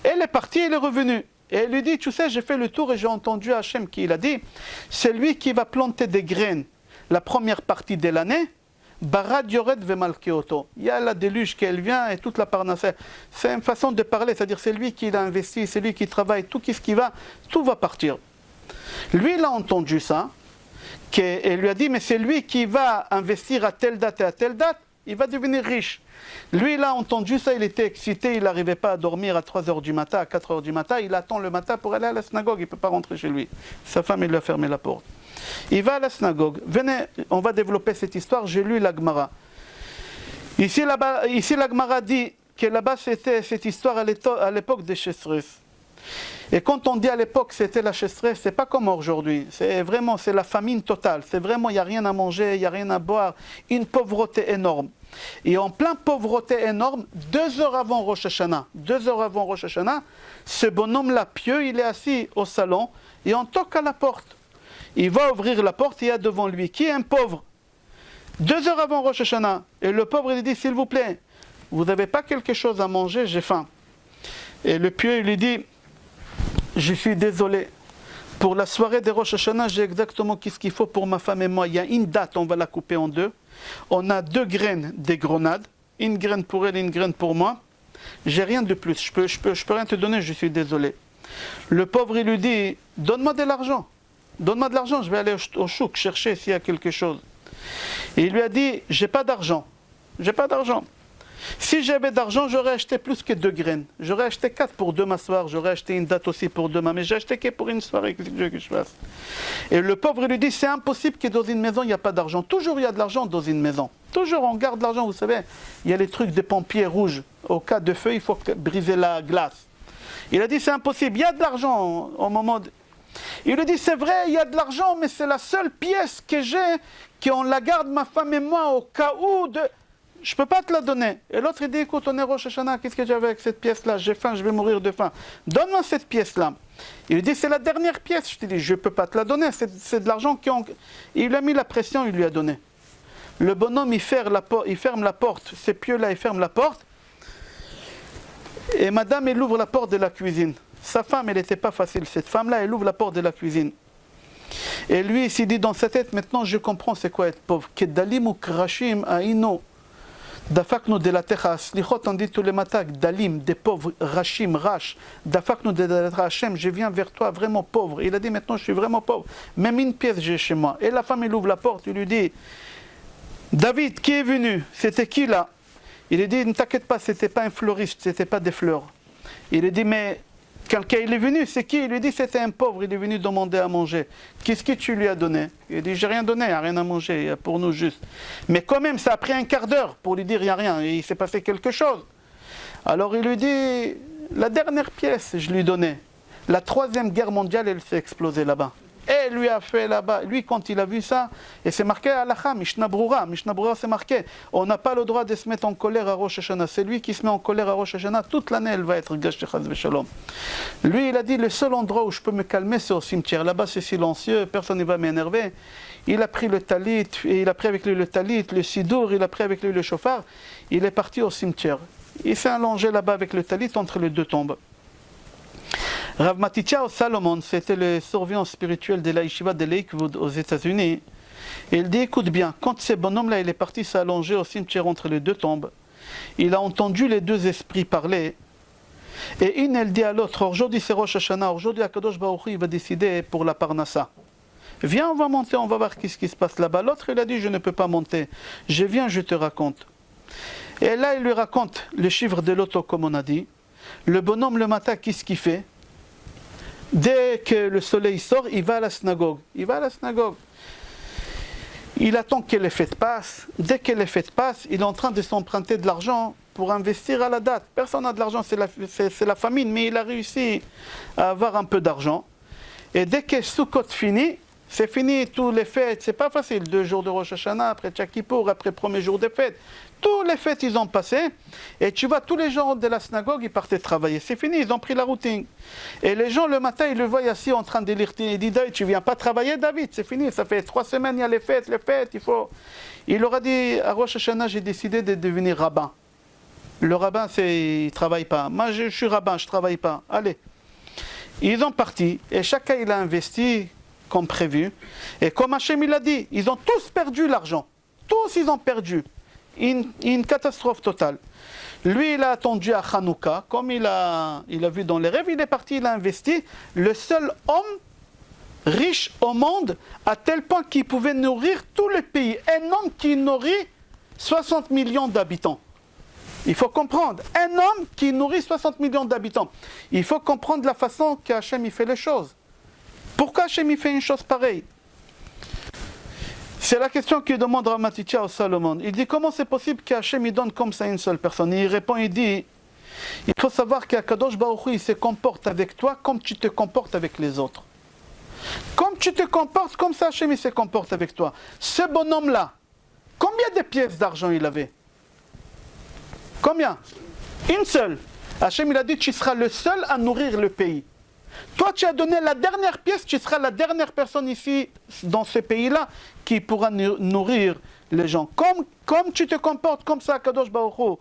Elle est partie, elle est revenue. Et elle lui dit, tu sais, j'ai fait le tour et j'ai entendu Hachem qui il a dit, c'est lui qui va planter des graines la première partie de l'année, Barad Yored Vemalkeoto. Il y a la déluge qui elle vient et toute la Parnassa. C'est une façon de parler, c'est-à-dire c'est lui qui l'a investi, c'est lui qui travaille, tout ce qui va, tout va partir. Lui, il a entendu ça, et lui a dit, mais c'est lui qui va investir à telle date et à telle date, il va devenir riche. Lui, il a entendu ça, il était excité, il n'arrivait pas à dormir à 3h du matin, à 4h du matin, il attend le matin pour aller à la synagogue, il ne peut pas rentrer chez lui. Sa femme, il lui a fermé la porte. Il va à la synagogue. Venez, on va développer cette histoire, j'ai lu la Gemara. Ici, la Gemara dit que là-bas, c'était cette histoire à l'époque des chasseresses. Et quand on dit à l'époque c'était la chasseresse, c'est pas comme aujourd'hui. C'est vraiment, c'est la famine totale. C'est vraiment, il n'y a rien à manger, il n'y a rien à boire. Une pauvreté énorme. Et en plein pauvreté énorme, 2 heures avant Rosh Hashanah, ce bonhomme-là pieux, il est assis au salon et on toque à la porte. Il va ouvrir la porte et il y a devant lui qui est un pauvre. 2 heures avant Rosh Hashanah. Et le pauvre, il dit, s'il vous plaît, vous n'avez pas quelque chose à manger, j'ai faim. Et le pieux, il lui dit, je suis désolé. Pour la soirée de Rosh Hashanah, j'ai exactement ce qu'il faut pour ma femme et moi. Il y a une date, on va la couper en deux. On a 2 graines de grenades. Une graine pour elle, une graine pour moi. J'ai rien de plus. Je peux rien te donner, je suis désolé. Le pauvre, il lui dit, donne-moi de l'argent. Donne-moi de l'argent, je vais aller au chouk chercher s'il y a quelque chose. Et il lui a dit, j'ai pas d'argent. J'ai pas d'argent. Si j'avais d'argent, j'aurais acheté plus que 2 graines. J'aurais acheté 4 pour demain soir, j'aurais acheté une date aussi pour demain, mais j'ai acheté que pour une soirée, qu'est-ce que je fasse? Et le pauvre lui dit, c'est impossible que dans une maison, il n'y a pas d'argent. Toujours il y a de l'argent dans une maison. Toujours on garde l'argent, vous savez. Il y a les trucs des pompiers rouges. Au cas de feu, il faut briser la glace. Il a dit, c'est impossible, il y a de l'argent au moment de... Il lui dit, c'est vrai, il y a de l'argent, mais c'est la seule pièce que j'ai, qu'on la garde, ma femme et moi, au cas où de... Je ne peux pas te la donner. Et l'autre, il dit, écoute, on est Rosh Hashanah, qu'est-ce que j'avais avec cette pièce-là? J'ai faim, je vais mourir de faim. Donne-moi cette pièce-là. Il lui dit, c'est la dernière pièce. Je te dis, je ne peux pas te la donner, c'est de l'argent qui ont... Il lui a mis la pression, il lui a donné. Le bonhomme, il ferme la porte, ces pieux-là, ils ferment la porte. Et madame, elle ouvre la porte de la cuisine. Sa femme, elle n'était pas facile. Cette femme-là, elle ouvre la porte de la cuisine. Et lui, il s'est dit dans sa tête, maintenant je comprends c'est quoi être pauvre. Kedalim ou krashim aino. Dafaknu de la terre, slichot, on dit tous les matins, dalim, des pauvres, rachim, rash. Dafaknu de la terre, Hachem, je viens vers toi vraiment pauvre. Il a dit maintenant je suis vraiment pauvre. Même une pièce j'ai chez moi. Et la femme, elle ouvre la porte, il lui dit, David, qui est venu? C'était qui là? Il lui dit, ne t'inquiète pas, c'était pas un fleuriste, c'était pas des fleurs. Il lui dit, mais quelqu'un, il est venu, c'est qui? Il lui dit, c'était un pauvre, il est venu demander à manger. Qu'est-ce que tu lui as donné? Il dit, j'ai rien donné, il n'y a rien à manger, il y a pour nous juste. Mais quand même, ça a pris un quart d'heure pour lui dire, il n'y a rien, il s'est passé quelque chose. Alors il lui dit, la dernière pièce, je lui donnais. La troisième guerre mondiale, elle s'est explosée là-bas. Et lui a fait là-bas, lui quand il a vu ça, et c'est marqué à Halakha, Mishnah Brura c'est marqué, on n'a pas le droit de se mettre en colère à Rosh Hashanah, c'est lui qui se met en colère à Rosh Hashanah, toute l'année elle va être gâchée, chas v'shalom. Lui il a dit, le seul endroit où je peux me calmer c'est au cimetière, là-bas c'est silencieux, personne ne va m'énerver. Il a pris le talit, et il a pris avec lui le talit, le sidour, il a pris avec lui le chauffard, il est parti au cimetière. Il s'est allongé là-bas avec le talit entre les deux tombes. Rav Matityahu Salomon, c'était le surveillant spirituel de la yeshiva de Lakewood aux États-Unis. Et il dit, écoute bien, quand ce bonhomme-là il est parti s'allonger au cimetière entre les deux tombes, il a entendu les deux esprits parler. Et une, elle dit à l'autre, aujourd'hui c'est Rosh Hashanah, aujourd'hui Akadosh Baruch Hu il va décider pour la Parnassa. Viens, on va monter, on va voir ce qui se passe là-bas. L'autre, il a dit, je ne peux pas monter. Je viens, je te raconte. Et là, il lui raconte le chiffre de l'auto, comme on a dit. Le bonhomme, le matin, qu'est-ce qu'il fait? Dès que le soleil sort, il va à la synagogue. Il va à la synagogue. Il attend que les fêtes passent. Dès que les fêtes passent, il est en train de s'emprunter de l'argent pour investir à la date. Personne n'a de l'argent, c'est la famine, mais il a réussi à avoir un peu d'argent. Et dès que Sukkot finit, c'est fini, toutes les fêtes, c'est pas facile. 2 jours de Rosh Hashanah, après Yom Kippour, après le premier jour des fêtes. Toutes les fêtes, ils ont passé. Et tu vois, tous les gens de la synagogue, ils partaient travailler. C'est fini, ils ont pris la routine. Et les gens, le matin, ils le voient assis en train de lire. Il dit, David, tu viens pas travailler, David? C'est fini, ça fait 3 semaines, il y a les fêtes, il faut... Il leur a dit, à Rosh Hashanah, j'ai décidé de devenir rabbin. Le rabbin, il travaille pas. Moi, je suis rabbin, je travaille pas. Allez. Ils ont parti, et chacun, il a investi comme prévu. Et comme Hachem il a dit, ils ont tous perdu l'argent. Tous ils ont perdu. Une catastrophe totale. Lui il a attendu à Hanouka, comme il a vu dans les rêves, il est parti, il a investi. Le seul homme riche au monde, à tel point qu'il pouvait nourrir tout le pays. Un homme qui nourrit 60 millions d'habitants. Il faut comprendre, un homme qui nourrit 60 millions d'habitants. Il faut comprendre la façon qu'Hachem il fait les choses. Pourquoi Hachem il fait une chose pareille? C'est la question que demande Rav Matityahu Salomon. Il dit, comment c'est possible qu'Hachem il donne comme ça à une seule personne? Il répond, il dit, il faut savoir qu'Akadosh Baruch Hu il se comporte avec toi comme tu te comportes avec les autres. Comme tu te comportes, comme ça Hachem il se comporte avec toi. Ce bonhomme-là, combien de pièces d'argent il avait? Combien? Une seule. Hachem il a dit, tu seras le seul à nourrir le pays. Toi, tu as donné la dernière pièce, tu seras la dernière personne ici, dans ce pays-là, qui pourra nourrir les gens. Comme tu te comportes comme ça, Kadosh Baruch Hu,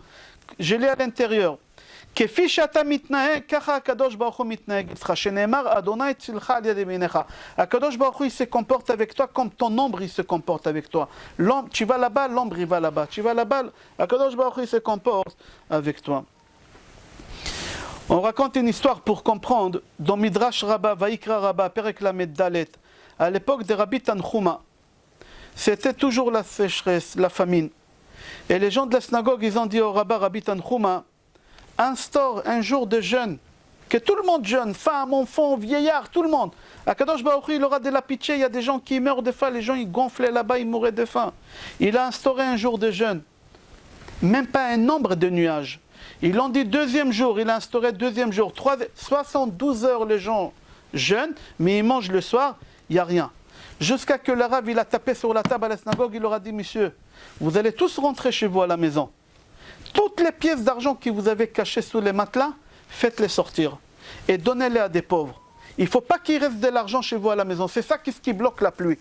je l'ai à l'intérieur. Kefi shata mitnaeg, kacha Kadosh Baruch Hu mitnaeg itcha. Sheneemar Adonai tzilcha al yad yaminecha. Kadosh Baruch Hu, il se comporte avec toi comme ton ombre, il se comporte avec toi. Tu vas là-bas, l'ombre, il va là-bas. Tu vas là-bas, Kadosh Baruch Hu, il se comporte avec toi. On raconte une histoire pour comprendre dans Midrash Rabbah, Vaikra Rabbah, Perek Lamed Dalet, à l'époque de Rabbi Tanchuma. C'était toujours la sécheresse, la famine. Et les gens de la synagogue, ils ont dit au Rabbah, Rabbi Tanchuma, instaure un jour de jeûne, que tout le monde jeûne, femmes, enfants, vieillards, tout le monde. À Kadosh Baruch Hu, il aura de la pitié, il y a des gens qui meurent de faim, les gens ils gonflaient là-bas, ils mouraient de faim. Il a instauré un jour de jeûne, même pas un nombre de nuages. Ils l'ont dit deuxième jour, il a instauré deuxième jour, 72 heures les gens jeûnent, mais ils mangent le soir, il n'y a rien. Jusqu'à que le Rav, il a tapé sur la table à la synagogue, il leur a dit, monsieur, vous allez tous rentrer chez vous à la maison. Toutes les pièces d'argent que vous avez cachées sous les matelas, faites-les sortir et donnez-les à des pauvres. Il ne faut pas qu'il reste de l'argent chez vous à la maison, c'est ça qui bloque la pluie.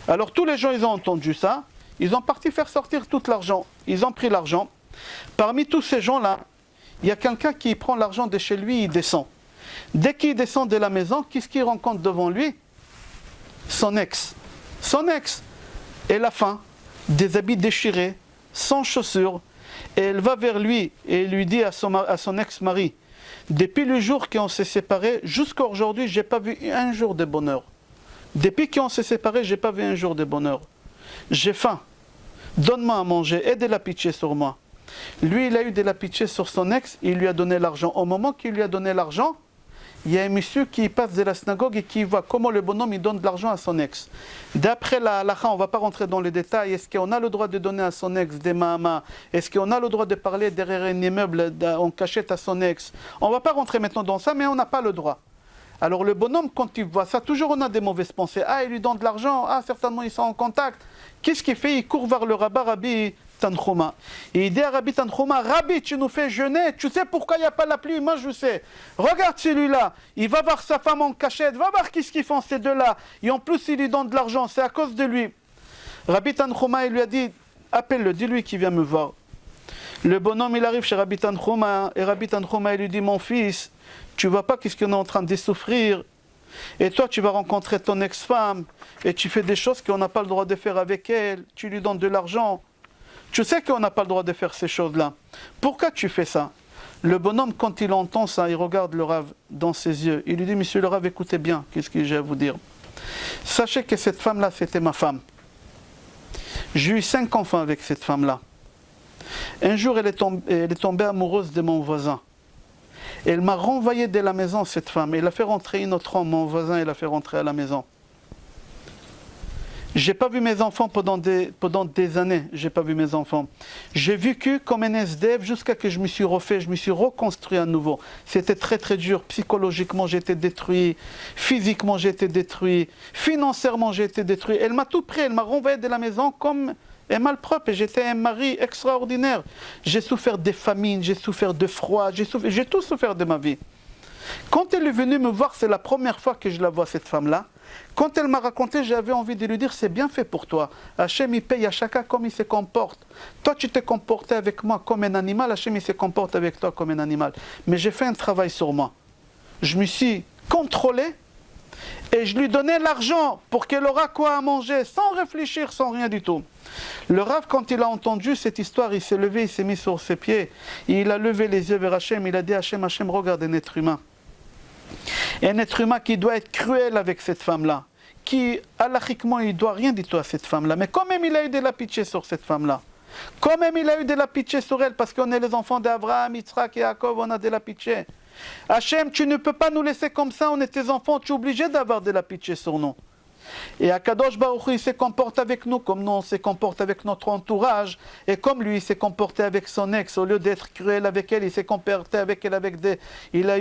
Alors tous les gens, ils ont entendu ça, ils ont parti faire sortir tout l'argent, ils ont pris l'argent. Parmi tous ces gens-là, il y a quelqu'un qui prend l'argent de chez lui, il descend. Dès qu'il descend de la maison, qu'est-ce qu'il rencontre devant lui? Son ex. Son ex. Elle a faim, des habits déchirés, sans chaussures. Et elle va vers lui et lui dit à son ex-mari, depuis le jour qu'on s'est séparés, jusqu'à aujourd'hui, je n'ai pas vu un jour de bonheur. Depuis qu'on s'est séparés, je n'ai pas vu un jour de bonheur. J'ai faim. Donne-moi à manger, aie de la pitié sur moi. Lui, il a eu de la pitié sur son ex, il lui a donné l'argent. Au moment qu'il lui a donné l'argent, il y a un monsieur qui passe de la synagogue et qui voit comment le bonhomme il donne de l'argent à son ex. D'après la halakha, on ne va pas rentrer dans les détails, est-ce qu'on a le droit de donner à son ex des mahama? Est-ce qu'on a le droit de parler derrière un immeuble en cachette à son ex? On ne va pas rentrer maintenant dans ça, mais on n'a pas le droit. Alors le bonhomme, quand il voit ça, toujours on a des mauvaises pensées. Ah, il lui donne de l'argent, ah, certainement ils sont en contact. Qu'est-ce qu'il fait? Il court vers le rabbin, Rabbi Tanchuma. Et il dit à Rabbi Tanchuma, Rabbi, tu nous fais jeûner, tu sais pourquoi il n'y a pas la pluie? Moi je sais. Regarde celui-là, il va voir sa femme en cachette, va voir qu'est-ce qu'ils font ces deux-là. Et en plus il lui donne de l'argent, c'est à cause de lui. Rabbi Tanchuma, il lui a dit, appelle-le, dis-lui qu'il vient me voir. Le bonhomme, il arrive chez Rabbi Tanchuma, et Rabbi Tanchuma, il lui dit, mon fils, tu vois pas qu'est-ce qu'on est en train de souffrir? Et toi, tu vas rencontrer ton ex-femme, et tu fais des choses qu'on n'a pas le droit de faire avec elle, tu lui donnes de l'argent. Tu sais qu'on n'a pas le droit de faire ces choses-là. Pourquoi tu fais ça? Le bonhomme, quand il entend ça, il regarde le Rav dans ses yeux. Il lui dit, monsieur le Rav, écoutez bien, qu'est-ce que j'ai à vous dire? Sachez que cette femme-là, c'était ma femme. J'ai eu 5 enfants avec cette femme-là. Un jour, elle est tombée amoureuse de mon voisin. Elle m'a renvoyé de la maison, cette femme. Elle a fait rentrer une autre homme, mon voisin, elle a fait rentrer à la maison. J'ai pas vu mes enfants pendant des années. J'ai pas vu mes enfants. J'ai vécu comme un SDF jusqu'à que je me suis refait, je me suis reconstruit à nouveau. C'était très très dur. Psychologiquement, j'ai été détruit. Physiquement, j'ai été détruit. Financièrement, j'ai été détruit. Elle m'a tout pris. Elle m'a renvoyé de la maison comme un malpropre. Et j'étais un mari extraordinaire. J'ai souffert des famines, j'ai souffert de froid, j'ai tout souffert de ma vie. Quand elle est venue me voir, c'est la première fois que je la vois, cette femme-là. Quand elle m'a raconté, j'avais envie de lui dire, c'est bien fait pour toi. Hachem, il paye à chacun comme il se comporte. Toi, tu t'es comporté avec moi comme un animal, Hachem, il se comporte avec toi comme un animal. Mais j'ai fait un travail sur moi. Je me suis contrôlé et je lui donnais l'argent pour qu'elle aura quoi à manger, sans réfléchir, sans rien du tout. Le Rav, quand il a entendu cette histoire, il s'est levé, il s'est mis sur ses pieds. Il a levé les yeux vers Hachem, il a dit, Hachem, Hachem, regarde un être humain. Un être humain qui doit être cruel avec cette femme-là, qui, halachiquement, il ne doit rien du tout à cette femme-là. Mais quand même, il a eu de la pitié sur cette femme-là. Quand même, il a eu de la pitié sur elle, parce qu'on est les enfants d'Abraham, Yitzhak et Yaakov, on a de la pitié. Hachem, tu ne peux pas nous laisser comme ça, on est tes enfants, tu es obligé d'avoir de la pitié sur nous. Et Akadosh Baruch Hu, il se comporte avec nous comme nous on se comporte avec notre entourage. Et comme lui, il s'est comporté avec son ex, au lieu d'être cruel avec elle, il s'est comporté avec elle avec des... Il a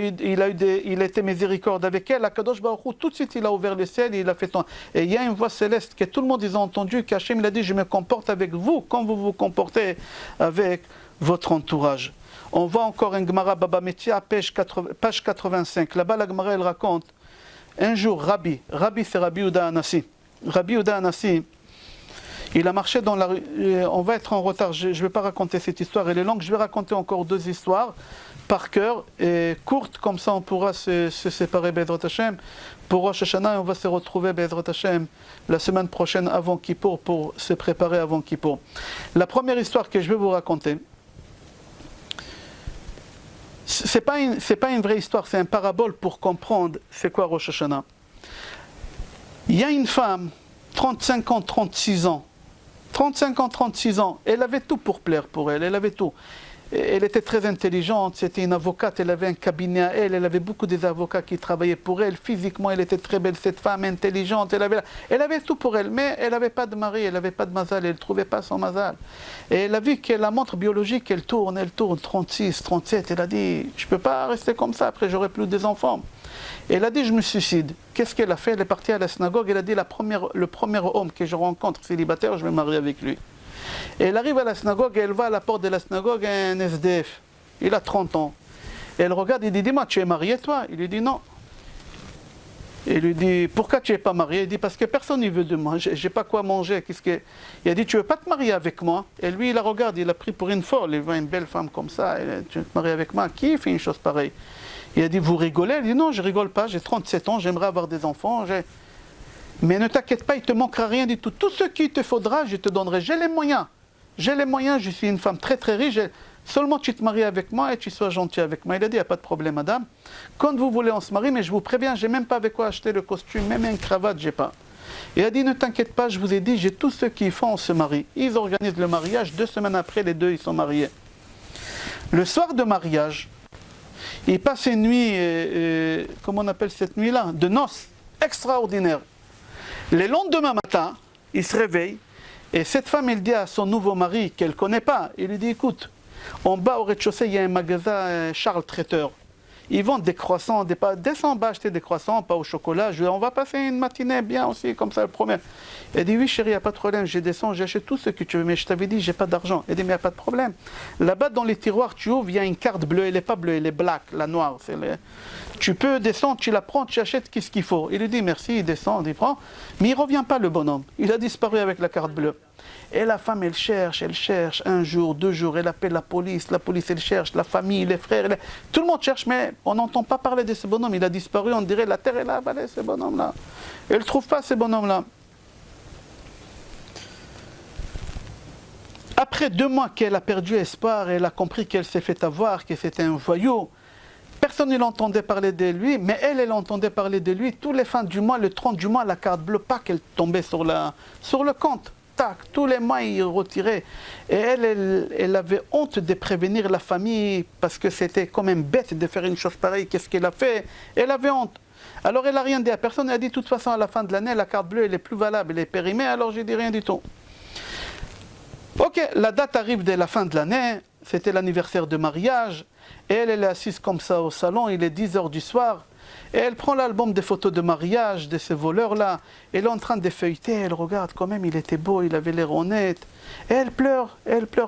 été miséricorde avec elle. Akadosh Baruch Hu, tout de suite, il a ouvert le ciel et il a fait... Et il y a une voix céleste que tout le monde, ils ont entendu, qu'Hachem, il a dit, je me comporte avec vous comme vous vous comportez avec votre entourage. On voit encore un Gemara Baba Metia, page 85. Là-bas, la Gemara, elle raconte. Un jour, Rabbi c'est Rabbi Yehuda Anassi. Rabbi Yehuda Anassi, il a marché dans la rue. On va être en retard, je ne vais pas raconter cette histoire, elle est longue. Je vais raconter encore 2 histoires par cœur et courtes, comme ça on pourra se séparer Be'ezrat Hashem pour Rosh Hashanah et on va se retrouver Be'ezrat Hashem la semaine prochaine avant Kippour pour se préparer avant Kippour. La première histoire que je vais vous raconter, c'est pas une vraie histoire, c'est une parabole pour comprendre c'est quoi Rosh Hashanah. Il y a une femme, 35 ans, 36 ans, elle avait tout pour plaire pour elle avait tout. Elle était très intelligente, c'était une avocate, elle avait un cabinet à elle avait beaucoup d'avocats qui travaillaient pour elle, physiquement elle était très belle, cette femme intelligente, elle avait tout pour elle, mais elle n'avait pas de mari, elle n'avait pas de mazal, elle ne trouvait pas son mazal. Et elle a vu que la montre biologique, elle tourne, 36, 37, elle a dit, je ne peux pas rester comme ça, après j'aurai plus des enfants. Et elle a dit, je me suicide. Qu'est-ce qu'elle a fait? Elle est partie à la synagogue, elle a dit, le premier homme que je rencontre célibataire, je vais me marier avec lui. Et elle arrive à la synagogue et elle va à la porte de la synagogue, un SDF. Il a 30 ans. Et elle regarde, il dit, dis-moi, tu es marié toi? Il lui dit non. Et il lui dit, pourquoi tu n'es pas marié? Il dit, parce que personne ne veut de moi, j'ai pas quoi manger. Il a dit, tu veux pas te marier avec moi? Et lui, il la regarde, il a pris pour une folle, il voit une belle femme comme ça, et tu veux te marier avec moi? Qui fait une chose pareille? Il a dit, vous rigolez? Il dit, non, je rigole pas, j'ai 37 ans, j'aimerais avoir des enfants. Mais ne t'inquiète pas, il te manquera rien du tout. Tout ce qu'il te faudra, je te donnerai. J'ai les moyens, je suis une femme très très riche. Seulement tu te maries avec moi et tu sois gentil avec moi. Il a dit, il n'y a pas de problème, madame. Quand vous voulez, on se marie, mais je vous préviens, j'ai même pas avec quoi acheter le costume, même une cravate, j'ai pas. Il a dit, ne t'inquiète pas, je vous ai dit, j'ai tout ce qu'il faut, on se marie. Ils organisent le mariage, 2 semaines après, les deux, ils sont mariés. Le soir de mariage, ils passent une nuit, comment on appelle cette nuit-là? De noces, extraordinaire. Le lendemain matin, il se réveille, et cette femme, elle dit à son nouveau mari, qu'elle ne connaît pas, il lui dit, écoute, en bas au rez-de-chaussée, il y a un magasin Charles Traiteur. Ils vendent des croissants, descends en bas acheter des croissants, pas au chocolat. On va passer une matinée bien aussi, comme ça, le premier. Elle dit, oui chérie, il n'y a pas de problème, je descends, j'achète tout ce que tu veux, mais je t'avais dit, j'ai pas d'argent. Elle dit, mais il n'y a pas de problème. Là-bas, dans les tiroirs, tu ouvres, il y a une carte bleue, elle n'est pas bleue, elle est black, la noire. Tu peux descendre, tu la prends, tu achètes qu'est-ce qu'il faut. Il lui dit, merci, il descend, il prend. Mais il ne revient pas, le bonhomme. Il a disparu avec la carte bleue. Et la femme, elle cherche, 1 jour, 2 jours, elle appelle la police, elle cherche, la famille, les frères, tout le monde cherche, mais on n'entend pas parler de ce bonhomme, il a disparu, on dirait la terre, elle a avalé ce bonhomme-là. Elle ne trouve pas ce bonhomme-là. Après 2 mois qu'elle a perdu espoir, elle a compris qu'elle s'est fait avoir, que c'était un voyou. Personne ne l'entendait parler de lui, mais elle entendait parler de lui. Tous les fins du mois, le 30 du mois, la carte bleue, pas qu'elle tombait sur le compte. Tac, tous les mois, il retirait. Et elle avait honte de prévenir la famille parce que c'était quand même bête de faire une chose pareille. Qu'est-ce qu'elle a fait? Elle avait honte. Alors elle n'a rien dit à personne. Elle a dit, de toute façon, à la fin de l'année, la carte bleue, elle est plus valable, elle est périmée. Alors j'ai dit rien du tout. Ok, la date arrive dès la fin de l'année. C'était l'anniversaire de mariage. Et elle est assise comme ça au salon. Il est 10h du soir. Et elle prend l'album des photos de mariage de ces voleurs-là. Elle est en train de feuilleter, elle regarde quand même, il était beau, il avait l'air honnête. Et elle pleure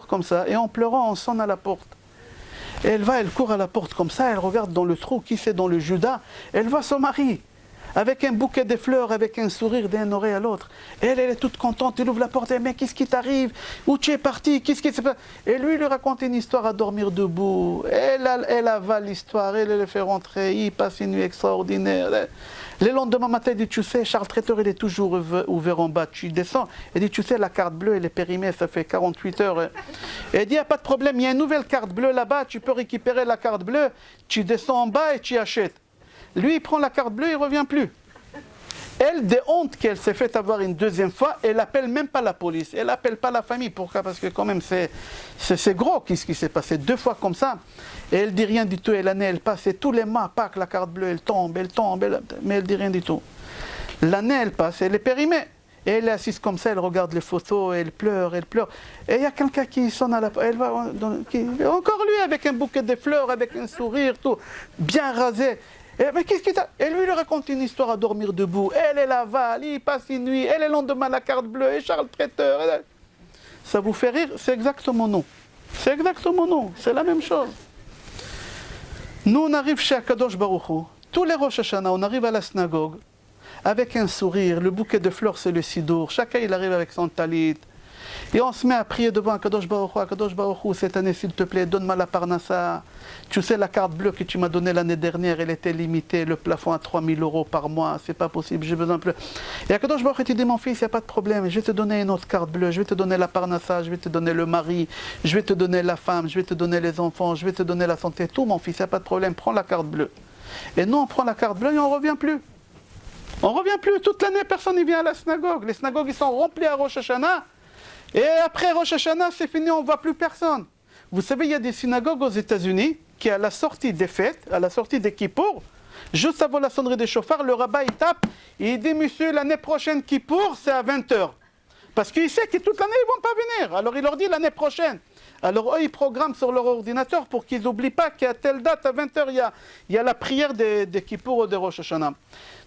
comme ça. Et en pleurant, on sonne à la porte. Et elle court à la porte comme ça, elle regarde dans le trou, qui c'est dans le Judas. Elle voit son mari, avec un bouquet de fleurs, avec un sourire d'un oreille à l'autre. Elle est toute contente, elle ouvre la porte, elle dit, mais qu'est-ce qui t'arrive? Où tu es parti? Qu'est-ce qui s'est passé? Et lui raconte une histoire à dormir debout. Elle avale l'histoire, elle le fait rentrer, il passe une nuit extraordinaire. Le lendemain matin, il dit, tu sais, Charles Traiteur, il est toujours ouvert en bas. Tu descends, il dit, tu sais, la carte bleue, elle est périmée, ça fait 48 heures. Et il dit, il n'y a pas de problème, il y a une nouvelle carte bleue là-bas, tu peux récupérer la carte bleue, tu descends en bas et tu achètes. Lui, il prend la carte bleue, il ne revient plus. Elle, de honte qu'elle s'est fait avoir une 2e fois, elle n'appelle même pas la police, elle n'appelle pas la famille. Pourquoi? Parce que quand même, c'est gros, qu'est-ce qui s'est passé 2 fois comme ça. Et elle ne dit rien du tout, et l'année, elle passe, et tous les mois, Pâques, la carte bleue, elle tombe, mais elle ne dit rien du tout. L'année, elle passe, elle est périmée. Et elle est assise comme ça, elle regarde les photos, elle pleure. Et il y a quelqu'un qui sonne à la porte, encore lui, avec un bouquet de fleurs, avec un sourire, tout, bien rasé. Mais qu'est-ce qu'il t'a... Et lui raconte une histoire à dormir debout. Elle l'avale, il passe une nuit, elle est le lendemain la carte bleue, et Charles Traiteur. Ça vous fait rire? C'est exactement non. C'est exactement non. C'est la même chose. Nous, on arrive chez Akadosh Baruch Hu. Tous les Rosh Hashanah, on arrive à la synagogue avec un sourire. Le bouquet de fleurs, c'est le sidour. Chacun, il arrive avec son talit. Et on se met à prier devant Akadosh Baruch Hu. Akadosh Baruch Hu, cette année, s'il te plaît, donne-moi la parnassa. Tu sais, la carte bleue que tu m'as donnée l'année dernière, elle était limitée, le plafond à 3 000 € par mois. C'est pas possible, j'ai besoin de plus. Et Akadosh Baruch Hu, tu dis, mon fils, il n'y a pas de problème. Je vais te donner une autre carte bleue. Je vais te donner la parnassa. Je vais te donner le mari. Je vais te donner la femme. Je vais te donner les enfants. Je vais te donner la santé. Tout, mon fils, il n'y a pas de problème. Prends la carte bleue. Et nous, on prend la carte bleue et on ne revient plus. On ne revient plus. Toute l'année, personne ne vient à la synagogue. Les synagogues, ils sont remplis à Rosh Hashanah. Et après Rosh Hashanah, c'est fini, on ne voit plus personne. Vous savez, il y a des synagogues aux États-Unis qui, à la sortie des fêtes, à la sortie des Kippour, juste avant la sonnerie des chauffards, le rabbin il tape et il dit, monsieur, l'année prochaine Kippour, c'est à 20h. Parce qu'il sait que toute l'année, ils ne vont pas venir. Alors il leur dit l'année prochaine. Alors eux, ils programment sur leur ordinateur pour qu'ils n'oublient pas qu'à telle date, à 20h, il y a la prière des Kippour ou des Rosh Hashanah.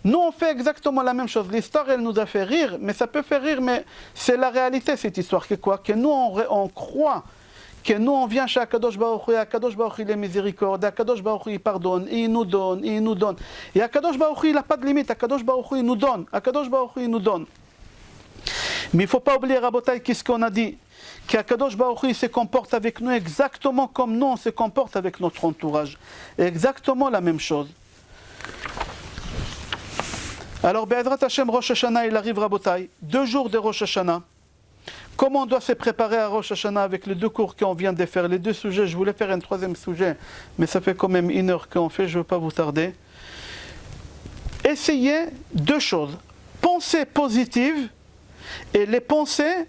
Nous, on fait exactement la même chose. L'histoire, elle nous a fait rire, mais ça peut faire rire, mais c'est la réalité, cette histoire. Que quoi? Que nous, on croit que nous on vient chez Akadosh Baruch Hu, et Akadosh Baruch Hu il est miséricorde, Akadosh Baruch Hu il pardonne, et il nous donne, et il nous donne. Et Akadosh Baruch Hu il n'a pas de limite, Akadosh Baruch Hu il nous donne, Akadosh Baruch Hu il nous donne. Mais il ne faut pas oublier, Rabotai, qu'est-ce qu'on a dit? Qu'Akadosh Baruch Hu il se comporte avec nous exactement comme nous on se comporte avec notre entourage. Exactement la même chose. Alors, Be'ezrat Hashem, Rosh Hashanah, il arrive, Rabotai, 2 jours de Rosh Hashanah. Comment on doit se préparer à Rosh Hashanah avec les 2 cours qu'on vient de faire, les 2 sujets? Je voulais faire un 3e sujet, mais ça fait quand même 1 heure qu'on fait, je ne veux pas vous tarder. Essayez 2 choses. Pensée positive et les pensées.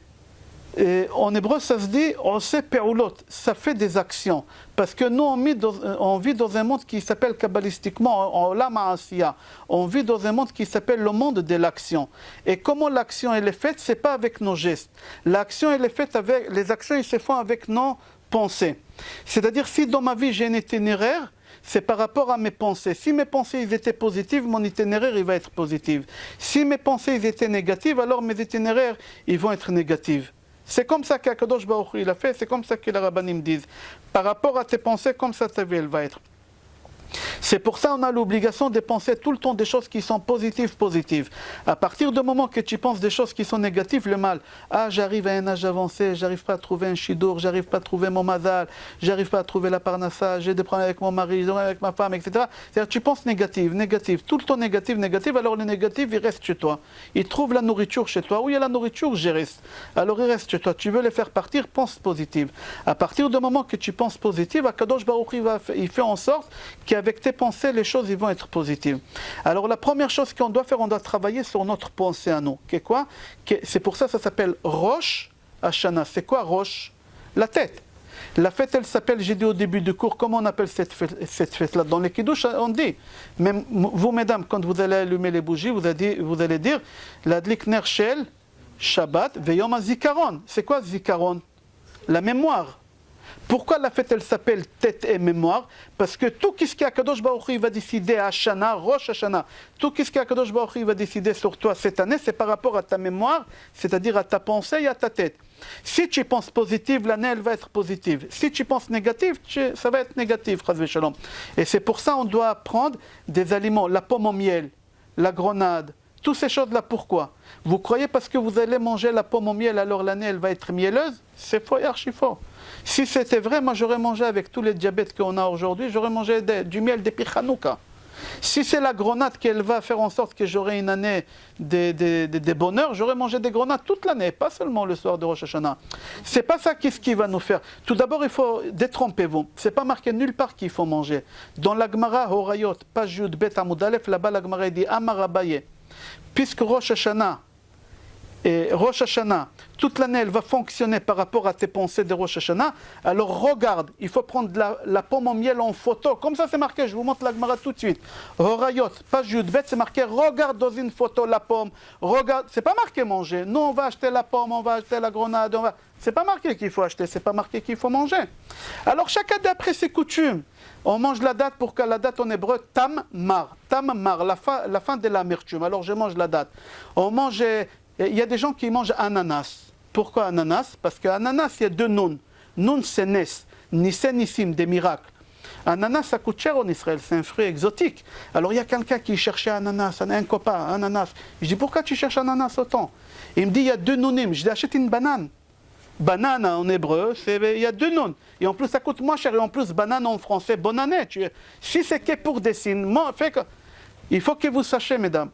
Et en hébreu, ça se dit « oseh pe'ulot », ça fait des actions. Parce que nous, on vit dans un monde qui s'appelle kabbalistiquement « olam ha'asiya ». On vit dans un monde qui s'appelle le monde de l'action. Et comment l'action elle est faite? Ce n'est pas avec nos gestes. L'action elle est faite avec... Les actions elles se font avec nos pensées. C'est-à-dire, si dans ma vie j'ai un itinéraire, c'est par rapport à mes pensées. Si mes pensées ils étaient positives, mon itinéraire il va être positif. Si mes pensées ils étaient négatives, alors mes itinéraires ils vont être négatifs. C'est comme ça qu'Akadosh Baruch Hu il a fait, c'est comme ça que les rabbanim disent. Par rapport à tes pensées, comme ça ta vie elle va être. C'est pour ça qu'on a l'obligation de penser tout le temps des choses qui sont positives. À partir du moment que tu penses des choses qui sont négatives, le mal. Ah, j'arrive à un âge avancé, j'arrive pas à trouver un shidur, j'arrive pas à trouver mon mazal, j'arrive pas à trouver la parnassa, j'ai des problèmes avec mon mari, des problèmes avec ma femme, etc. C'est-à-dire tu penses négatif, tout le temps négatif, alors le négatif il reste chez toi. Il trouve la nourriture chez toi. Où il y a la nourriture, j'y reste. Alors il reste chez toi. Tu veux les faire partir, pense positive. À partir du moment que tu penses positive, Akadosh Baruch Hu il fait en sorte qu'avec tes pensées, les choses ils vont être positives. Alors la première chose qu'on doit faire, on doit travailler sur notre pensée à nous. Qu'est quoi? C'est pour ça s'appelle Rosh Hashanah. C'est quoi Rosh? La tête. La fête, elle s'appelle, j'ai dit au début du cours, comment on appelle cette fête-là? Dans les Kiddush, on dit, même vous mesdames, quand vous allez allumer les bougies, vous allez dire, l'adlik ner shel Shabbat veyom hazikaron. C'est quoi zikaron? La mémoire. Pourquoi la fête elle s'appelle tête et mémoire? Parce que tout ce qu'Akadosh Baruch Hu va décider à Hashanah, Rosh Hashanah, tout ce qu'Akadosh Baruch Hu va décider sur toi cette année, c'est par rapport à ta mémoire, c'est-à-dire à ta pensée et à ta tête. Si tu penses positive, l'année elle va être positive. Si tu penses négative, ça va être négatif, Chas v'Shalom. Et c'est pour ça qu'on doit prendre des aliments, la pomme au miel, la grenade, toutes ces choses-là. Pourquoi? Vous croyez parce que vous allez manger la pomme au miel, alors l'année elle va être mielleuse? C'est faux et archi faux. Si c'était vrai, moi j'aurais mangé avec tous les diabètes qu'on a aujourd'hui, j'aurais mangé du miel depuis Hanouka. Si c'est la grenade qu'elle va faire en sorte que j'aurai une année de bonheur, j'aurais mangé des grenades toute l'année, pas seulement le soir de Rosh Hashanah. C'est pas ça qui va nous faire. Tout d'abord, il faut détrompez-vous. C'est pas marqué nulle part qu'il faut manger. Dans la Gemara Horayot, page Yud Bet Amud Aleph, là-bas la Gemara dit Amar Abaye, puisque Rosh Hashanah, toute l'année, elle va fonctionner par rapport à tes pensées de Rosh Hashanah. Alors regarde, il faut prendre la pomme au miel en photo. Comme ça, c'est marqué, je vous montre la Gemara tout de suite. Horayot, page Yudbet, c'est marqué, regarde dans une photo la pomme. Regarde, c'est pas marqué manger. Nous, on va acheter la pomme, on va acheter la grenade, c'est pas marqué qu'il faut acheter, c'est pas marqué qu'il faut manger. Alors chacun d'après ses coutumes. On mange la date pour que la date en hébreu, Tammar, la fin de l'amertume. Alors je mange la date. On mange... Il y a des gens qui mangent ananas. Pourquoi ananas? Parce qu'ananas, il y a 2 noms. Nun, c'est nes. Nissen, nissim, des miracles. Ananas, ça coûte cher en Israël. C'est un fruit exotique. Alors, il y a quelqu'un qui cherchait ananas, un copain, ananas. Je dis, pourquoi tu cherches ananas autant? Il me dit, il y a 2 nounim. Je dis, achète une banane. Banane en hébreu, il y a 2 noms. Et en plus, ça coûte moins cher. Et en plus, banane en français, bonne année. Si c'est que pour des signes, il faut que vous sachiez, mesdames.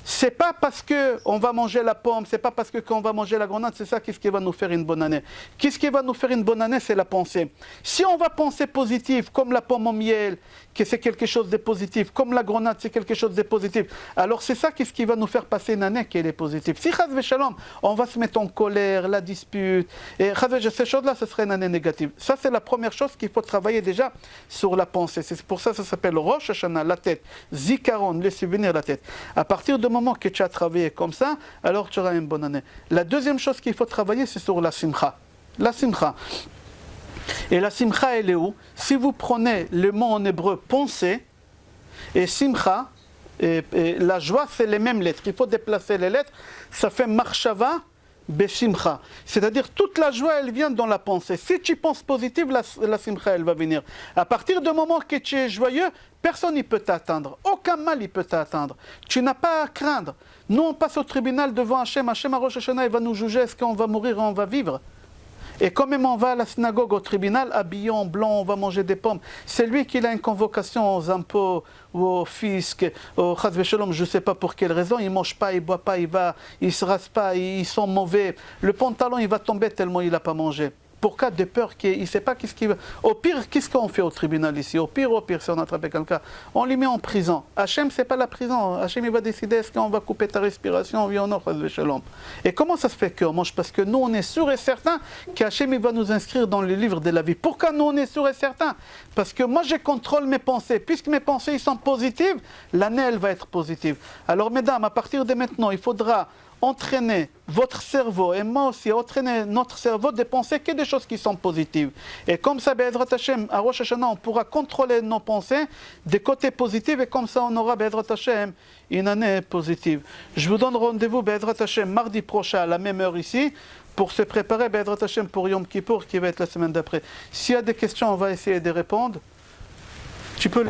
C'est pas parce qu'on va manger la pomme, c'est pas parce qu'on va manger la grenade, c'est ça qui va nous faire une bonne année. Qu'est-ce qui va nous faire une bonne année? C'est la pensée. Si on va penser positif, comme la pomme au miel, que c'est quelque chose de positif, comme la grenade, c'est quelque chose de positif, alors c'est ça qui va nous faire passer une année qui est positive. Si Chas v'Shalom, on va se mettre en colère, la dispute, et ces choses-là, ce serait une année négative. Ça, c'est la première chose qu'il faut travailler déjà sur la pensée. C'est pour ça que ça s'appelle Rosh Hashanah, la tête, Zikaron, les souvenirs, la tête. À partir du moment que tu as travaillé comme ça, alors tu auras une bonne année. La deuxième chose qu'il faut travailler, c'est sur la simcha. La simcha. Et la simcha, elle est où? Si vous prenez le mot en hébreu pensée et simcha, et la joie, c'est les mêmes lettres. Il faut déplacer les lettres. Ça fait marshava, Besimcha. C'est-à-dire, toute la joie, elle vient dans la pensée. Si tu penses positif, la simcha, elle va venir. À partir du moment que tu es joyeux, personne ne peut t'atteindre. Aucun mal ne peut t'atteindre. Tu n'as pas à craindre. Nous, on passe au tribunal devant Hachem. Hachem à Rosh Hashanah, il va nous juger. Est-ce qu'on va mourir ou on va vivre? Et quand même on va à la synagogue, au tribunal, habillé en blanc, on va manger des pommes. C'est lui qui a une convocation aux impôts, ou au fisc, au chas v'shalom, je ne sais pas pour quelle raison. Il ne mange pas, il ne boit pas, il ne se rase pas, ils sont mauvais. Le pantalon, il va tomber tellement il n'a pas mangé. Pour cas de peur qu'il ne sait pas qu'est-ce qu'il veut. Au pire, qu'est-ce qu'on fait au tribunal ici? Au pire, si on attrape quelqu'un, on lui met en prison. Hachem, ce n'est pas la prison. Hachem, il va décider est-ce qu'on va couper ta respiration, oui ou non, chas v'shalom. Et comment ça se fait qu'on mange? Parce que nous, on est sûr et certain qu'Hachem, il va nous inscrire dans le livre de la vie. Pourquoi nous, on est sûr et certain? Parce que moi, je contrôle mes pensées. Puisque mes pensées ils sont positives, l'année, elle va être positive. Alors, mesdames, à partir de maintenant, il faudra entraîner votre cerveau et moi aussi, entraîner notre cerveau de penser que des choses qui sont positives. Et comme ça, Be'ezrat Hashem, à Rosh Hashanah, on pourra contrôler nos pensées des côtés positifs et comme ça, on aura Be'ezrat Hashem une année positive. Je vous donne rendez-vous Be'ezrat Hashem mardi prochain à la même heure ici pour se préparer Be'ezrat Hashem pour Yom Kippour qui va être la semaine d'après. S'il y a des questions, on va essayer de répondre. Tu peux